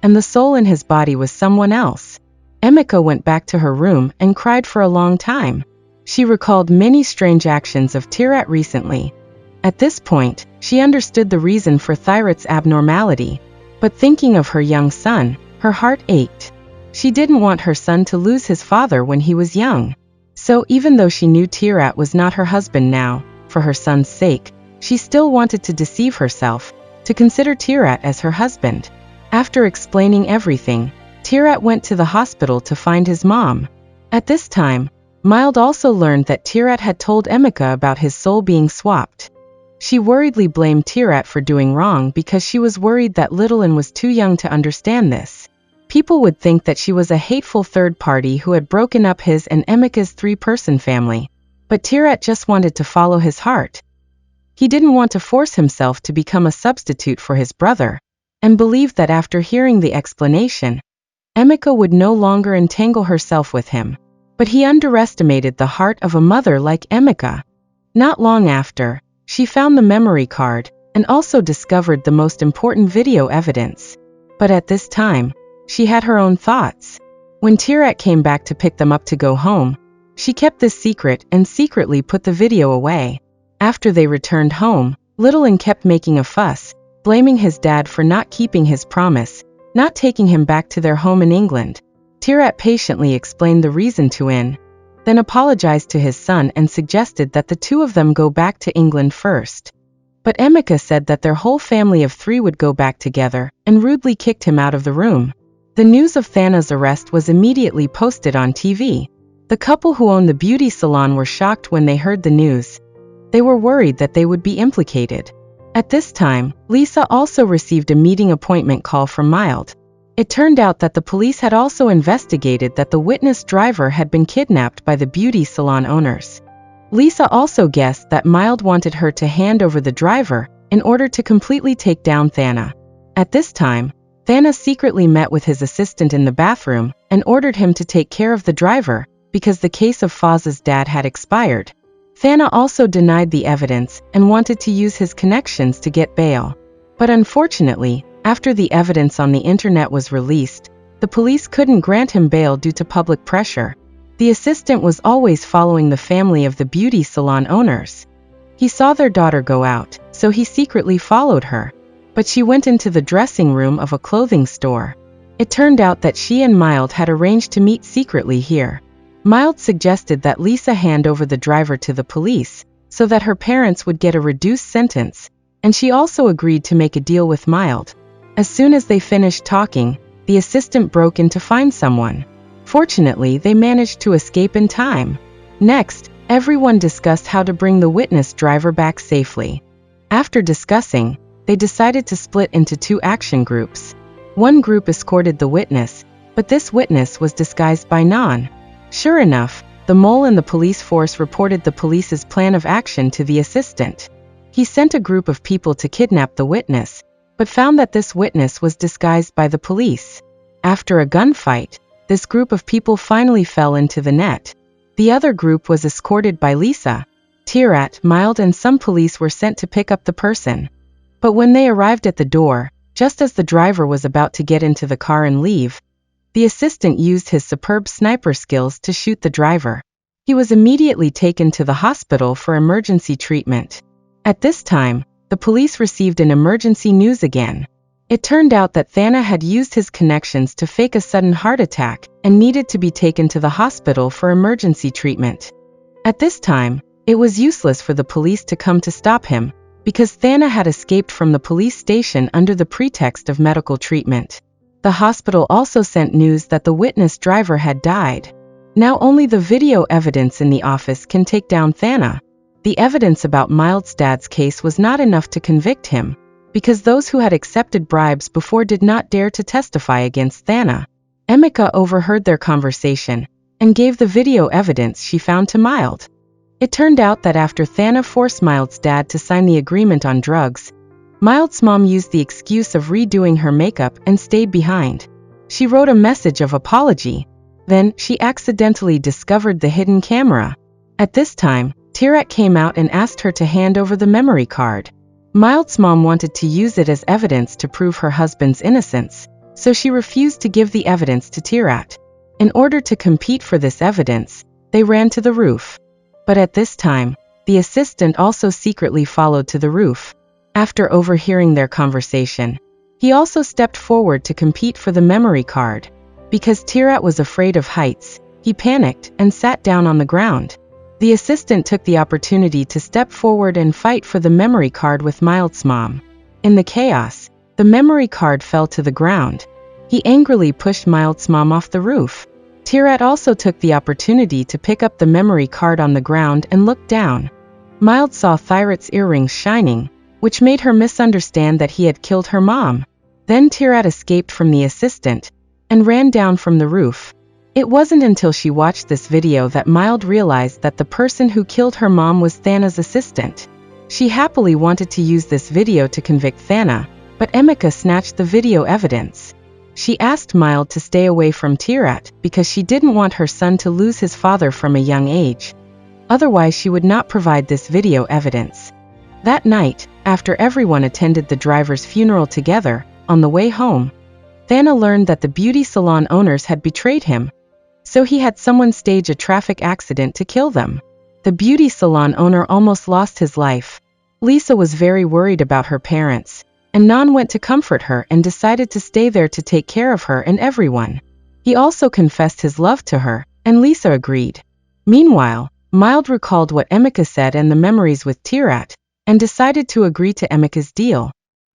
S1: and the soul in his body was someone else. Emeka went back to her room and cried for a long time. She recalled many strange actions of Tirat recently. At this point, she understood the reason for Thirat's abnormality, but thinking of her young son, her heart ached. She didn't want her son to lose his father when he was young. So even though she knew Tirat was not her husband now, for her son's sake, she still wanted to deceive herself, to consider Tirat as her husband. After explaining everything, Tirat went to the hospital to find his mom. At this time, Mild also learned that Tirat had told Emeka about his soul being swapped. She worriedly blamed Tirat for doing wrong because she was worried that Littleton was too young to understand this. People would think that she was a hateful third party who had broken up his and Emeka's three-person family. But Tirat just wanted to follow his heart. He didn't want to force himself to become a substitute for his brother, and believed that after hearing the explanation, Emeka would no longer entangle herself with him. But he underestimated the heart of a mother like Emeka. Not long after, she found the memory card, and also discovered the most important video evidence. But at this time, she had her own thoughts. When Tirat came back to pick them up to go home, she kept this secret and secretly put the video away. After they returned home, Littleton kept making a fuss, blaming his dad for not keeping his promise, not taking him back to their home in England. Tirat patiently explained the reason to In, then apologized to his son and suggested that the two of them go back to England first. But Emeka said that their whole family of 3 would go back together and rudely kicked him out of the room. The news of Thana's arrest was immediately posted on TV. The couple who owned the beauty salon were shocked when they heard the news. They were worried that they would be implicated. At this time, Lisa also received a meeting appointment call from Mild. It turned out that the police had also investigated that the witness driver had been kidnapped by the beauty salon owners. Lisa also guessed that Mild wanted her to hand over the driver in order to completely take down Thana. At this time, Thana secretly met with his assistant in the bathroom and ordered him to take care of the driver because the case of Foz's dad had expired. Thana also denied the evidence and wanted to use his connections to get bail. But unfortunately, after the evidence on the internet was released, the police couldn't grant him bail due to public pressure. The assistant was always following the family of the beauty salon owners. He saw their daughter go out, so he secretly followed her. But she went into the dressing room of a clothing store. It turned out that she and Mild had arranged to meet secretly here. Mild suggested that Lisa hand over the driver to the police, so that her parents would get a reduced sentence, and she also agreed to make a deal with Mild. As soon as they finished talking, the assistant broke in to find someone. Fortunately, they managed to escape in time. Next, everyone discussed how to bring the witness driver back safely. After discussing, they decided to split into 2 action groups. One group escorted the witness, but this witness was disguised by Nan. Sure enough, the mole and the police force reported the police's plan of action to the assistant. He sent a group of people to kidnap the witness, but found that this witness was disguised by the police. After a gunfight, this group of people finally fell into the net. The other group was escorted by Lisa. Tirat, Mild and some police were sent to pick up the person. But when they arrived at the door, just as the driver was about to get into the car and leave, the assistant used his superb sniper skills to shoot the driver. He was immediately taken to the hospital for emergency treatment. At this time, the police received an emergency news again. It turned out that Thana had used his connections to fake a sudden heart attack and needed to be taken to the hospital for emergency treatment. At this time, it was useless for the police to come to stop him, because Thana had escaped from the police station under the pretext of medical treatment. The hospital also sent news that the witness driver had died. Now only the video evidence in the office can take down Thana. The evidence about Mild's dad's case was not enough to convict him, because those who had accepted bribes before did not dare to testify against Thana. Emeka overheard their conversation and gave the video evidence she found to Mild. It turned out that after Thana forced Mild's dad to sign the agreement on drugs, Mild's mom used the excuse of redoing her makeup and stayed behind. She wrote a message of apology. Then, she accidentally discovered the hidden camera. At this time, Tirat came out and asked her to hand over the memory card. Mild's mom wanted to use it as evidence to prove her husband's innocence, so she refused to give the evidence to Tirat. In order to compete for this evidence, they ran to the roof. But at this time, the assistant also secretly followed to the roof. After overhearing their conversation, he also stepped forward to compete for the memory card. Because Tirat was afraid of heights, he panicked and sat down on the ground. The assistant took the opportunity to step forward and fight for the memory card with Mild's mom. In the chaos, the memory card fell to the ground. He angrily pushed Mild's mom off the roof. Tirat also took the opportunity to pick up the memory card on the ground and looked down. Mild saw Thirat's earrings shining, which made her misunderstand that he had killed her mom. Then Tirat escaped from the assistant and ran down from the roof. It wasn't until she watched this video that Mild realized that the person who killed her mom was Thana's assistant. She happily wanted to use this video to convict Thana, but Emeka snatched the video evidence. She asked Mild to stay away from Tirat because she didn't want her son to lose his father from a young age. Otherwise, she would not provide this video evidence. That night, after everyone attended the driver's funeral together, on the way home, Thana learned that the beauty salon owners had betrayed him. So he had someone stage a traffic accident to kill them. The beauty salon owner almost lost his life. Lisa was very worried about her parents, and Nan went to comfort her and decided to stay there to take care of her and everyone. He also confessed his love to her, and Lisa agreed. Meanwhile, Mild recalled what Emeka said and the memories with Tirat, and decided to agree to Emika's deal.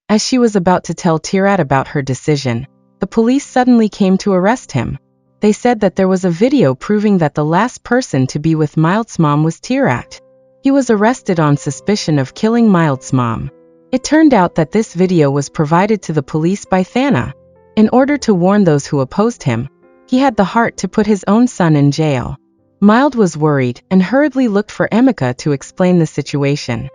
S1: As she was about to tell Tirat about her decision, the police suddenly came to arrest him. They said that there was a video proving that the last person to be with Mild's mom was Tirat. He was arrested on suspicion of killing Mild's mom. It turned out that this video was provided to the police by Thana. In order to warn those who opposed him, he had the heart to put his own son in jail. Mild was worried and hurriedly looked for Emika to explain the situation.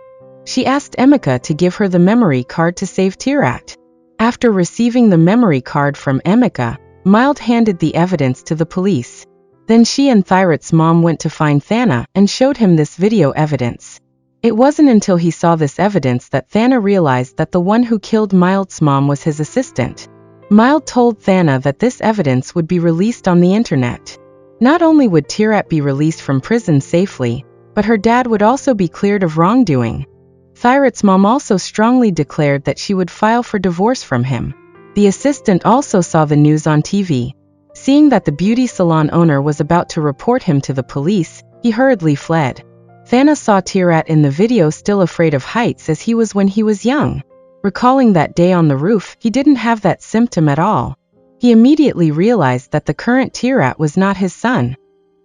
S1: She asked Emika to give her the memory card to save Tirat. After receiving the memory card from Emika, Mild handed the evidence to the police. Then she and Thirat's mom went to find Thana and showed him this video evidence. It wasn't until he saw this evidence that Thana realized that the one who killed Mild's mom was his assistant. Mild told Thana that this evidence would be released on the internet. Not only would Tirat be released from prison safely, but her dad would also be cleared of wrongdoing. Thirat's mom also strongly declared that she would file for divorce from him. The assistant also saw the news on TV. Seeing that the beauty salon owner was about to report him to the police, he hurriedly fled. Thana saw Tirat in the video still afraid of heights as he was when he was young. Recalling that day on the roof, he didn't have that symptom at all. He immediately realized that the current Tirat was not his son.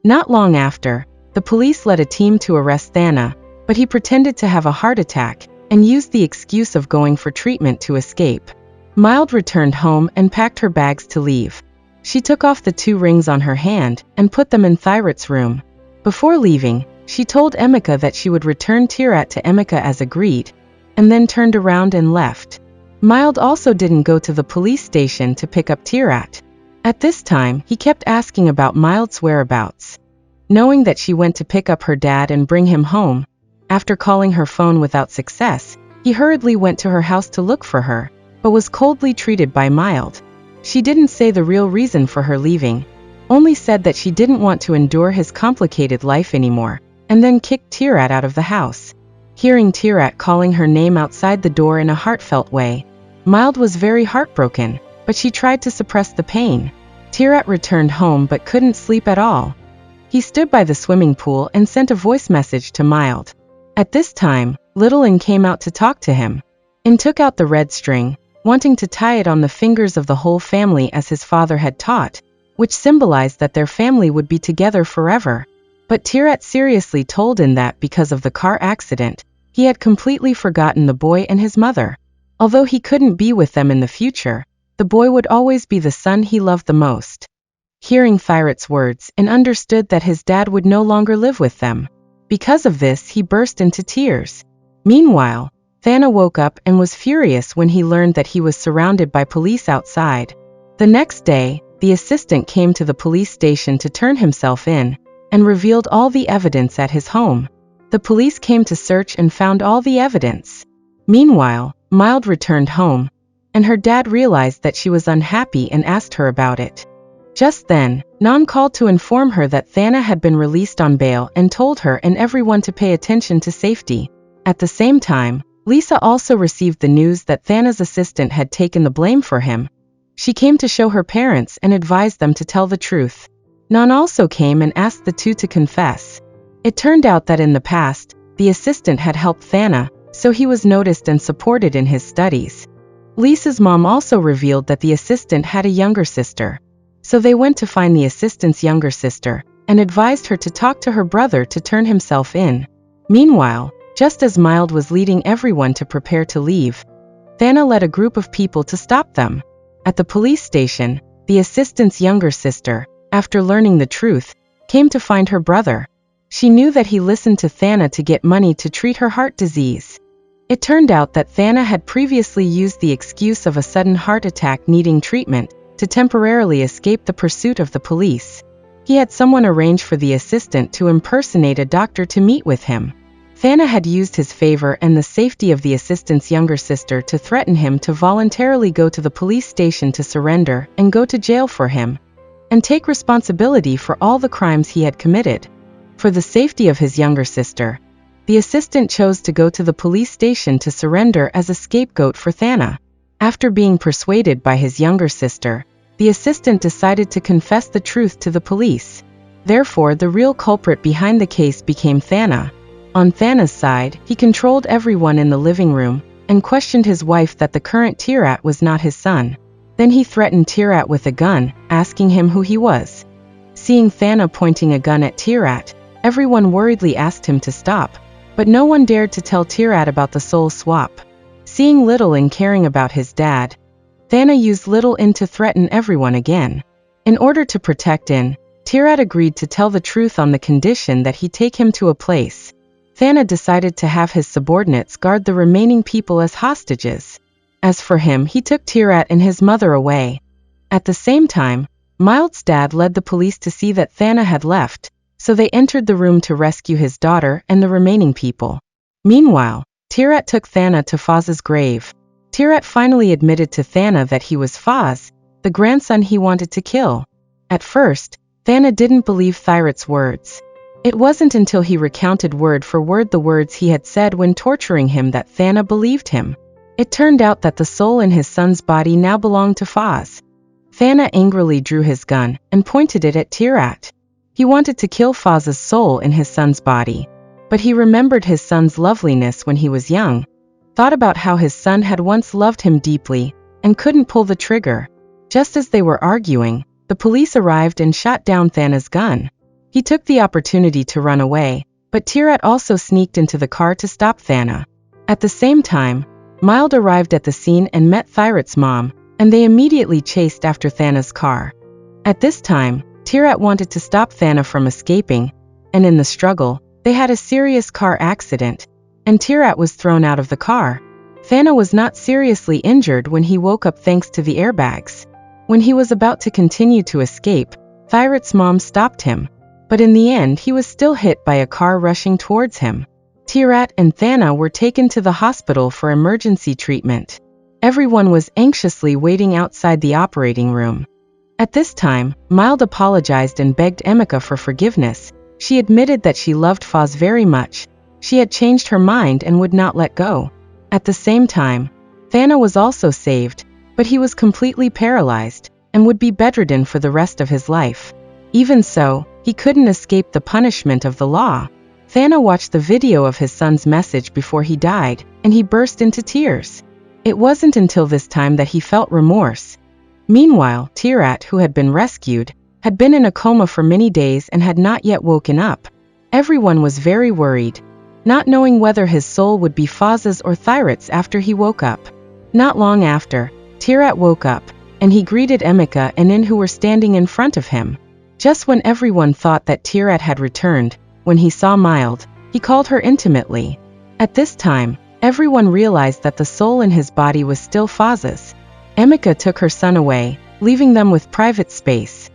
S1: Not long after, the police led a team to arrest Thana, but he pretended to have a heart attack and used the excuse of going for treatment to escape. Mild returned home and packed her bags to leave. She took off the 2 rings on her hand and put them in Thirat's room. Before leaving, she told Emika that she would return Tirat to Emika as agreed, and then turned around and left. Mild also didn't go to the police station to pick up Tirat. At this time, he kept asking about Mild's whereabouts. Knowing that she went to pick up her dad and bring him home, after calling her phone without success, he hurriedly went to her house to look for her, but was coldly treated by Mild. She didn't say the real reason for her leaving, only said that she didn't want to endure his complicated life anymore, and then kicked Tirat out of the house. Hearing Tirat calling her name outside the door in a heartfelt way, Mild was very heartbroken, but she tried to suppress the pain. Tirat returned home but couldn't sleep at all. He stood by the swimming pool and sent a voice message to Mild. At this time, Little In came out to talk to him. In took out the red string, wanting to tie it on the fingers of the whole family as his father had taught, which symbolized that their family would be together forever. But Tirat seriously told In that because of the car accident, he had completely forgotten the boy and his mother. Although he couldn't be with them in the future, the boy would always be the son he loved the most. Hearing Thirat's words, In understood that his dad would no longer live with them. Because of this, he burst into tears. Meanwhile, Thana woke up and was furious when he learned that he was surrounded by police outside. The next day, the assistant came to the police station to turn himself in, and revealed all the evidence at his home. The police came to search and found all the evidence. Meanwhile, Mild returned home, and her dad realized that she was unhappy and asked her about it. Just then, Nan called to inform her that Thana had been released on bail and told her and everyone to pay attention to safety. At the same time, Lisa also received the news that Thana's assistant had taken the blame for him. She came to show her parents and advised them to tell the truth. Nan also came and asked the 2 to confess. It turned out that in the past, the assistant had helped Thana, so he was noticed and supported in his studies. Lisa's mom also revealed that the assistant had a younger sister. So they went to find the assistant's younger sister, and advised her to talk to her brother to turn himself in. Meanwhile, just as Mild was leading everyone to prepare to leave, Thana led a group of people to stop them. At the police station, the assistant's younger sister, after learning the truth, came to find her brother. She knew that he listened to Thana to get money to treat her heart disease. It turned out that Thana had previously used the excuse of a sudden heart attack needing treatment to temporarily escape the pursuit of the police. He had someone arrange for the assistant to impersonate a doctor to meet with him. Thana had used his favor and the safety of the assistant's younger sister to threaten him to voluntarily go to the police station to surrender and go to jail for him, and take responsibility for all the crimes he had committed. For the safety of his younger sister, the assistant chose to go to the police station to surrender as a scapegoat for Thana. After being persuaded by his younger sister, the assistant decided to confess the truth to the police. Therefore, the real culprit behind the case became Thana. On Thana's side, he controlled everyone in the living room and questioned his wife that the current Tirat was not his son. Then he threatened Tirat with a gun, asking him who he was. Seeing Thana pointing a gun at Tirat, everyone worriedly asked him to stop, but no one dared to tell Tirat about the soul swap. Seeing Little In caring about his dad, Thana used Little In to threaten everyone again. In order to protect In, Tirat agreed to tell the truth on the condition that he take him to a place. Thana decided to have his subordinates guard the remaining people as hostages. As for him, he took Tirat and his mother away. At the same time, Mild's dad led the police to see that Thana had left, so they entered the room to rescue his daughter and the remaining people. Meanwhile, Tirat took Thana to Foz's grave. Tirat finally admitted to Thana that he was Foz, the grandson he wanted to kill. At first, Thana didn't believe Thyrat's words. It wasn't until he recounted word for word the words he had said when torturing him that Thana believed him. It turned out that the soul in his son's body now belonged to Foz. Thana angrily drew his gun and pointed it at Tirat. He wanted to kill Foz's soul in his son's body, but he remembered his son's loveliness when he was young, thought about how his son had once loved him deeply, and couldn't pull the trigger. Just as they were arguing, the police arrived and shot down Thana's gun. He took the opportunity to run away, but Tirat also sneaked into the car to stop Thana. At the same time, Mild arrived at the scene and met Thyrat's mom, and they immediately chased after Thana's car. At this time, Tirat wanted to stop Thana from escaping, and in the struggle, they had a serious car accident, and Tirat was thrown out of the car. Thana was not seriously injured when he woke up thanks to the airbags. When he was about to continue to escape, Thyrat's mom stopped him, but in the end he was still hit by a car rushing towards him. Tirat and Thana were taken to the hospital for emergency treatment. Everyone was anxiously waiting outside the operating room. At this time, Mild apologized and begged Emika for forgiveness. She admitted that she loved Foz very much. She had changed her mind and would not let go. At the same time, Thana was also saved, but he was completely paralyzed and would be bedridden for the rest of his life. Even so, he couldn't escape the punishment of the law. Thana watched the video of his son's message before he died, and he burst into tears. It wasn't until this time that he felt remorse. Meanwhile, Tirat, who had been rescued, had been in a coma for many days and had not yet woken up. Everyone was very worried, not knowing whether his soul would be Foz's or Thyrat's after he woke up. Not long after, Tirat woke up, and he greeted Emika and In, who were standing in front of him. Just when everyone thought that Tirat had returned, when he saw Mild, he called her intimately. At this time, everyone realized that the soul in his body was still Foz's. Emika took her son away, leaving them with private space.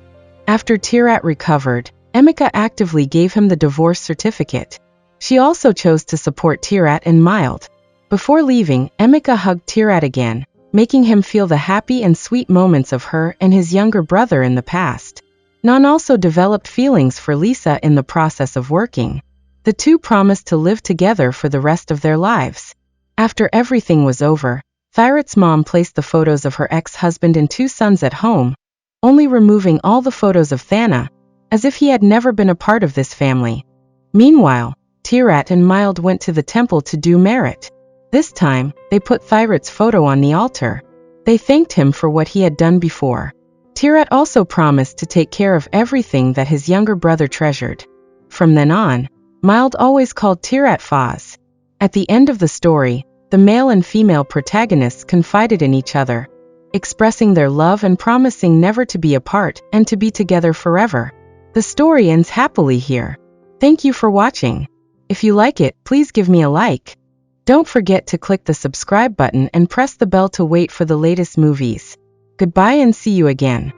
S1: After Tirat recovered, Emika actively gave him the divorce certificate. She also chose to support Tirat and Mild. Before leaving, Emika hugged Tirat again, making him feel the happy and sweet moments of her and his younger brother in the past. Nan also developed feelings for Lisa in the process of working. The two promised to live together for the rest of their lives. After everything was over, Thyrat's mom placed the photos of her ex-husband and two sons at home, only removing all the photos of Thana, as if he had never been a part of this family. Meanwhile, Tirat and Mild went to the temple to do merit. This time, they put Thyrat's photo on the altar. They thanked him for what he had done before. Tirat also promised to take care of everything that his younger brother treasured. From then on, Mild always called Tirat Foz. At the end of the story, the male and female protagonists confided in each other, expressing their love and promising never to be apart and to be together forever. The story ends happily here. Thank you for watching. If you like it, please give me a like. Don't forget to click the subscribe button and press the bell to wait for the latest movies. Goodbye and see you again.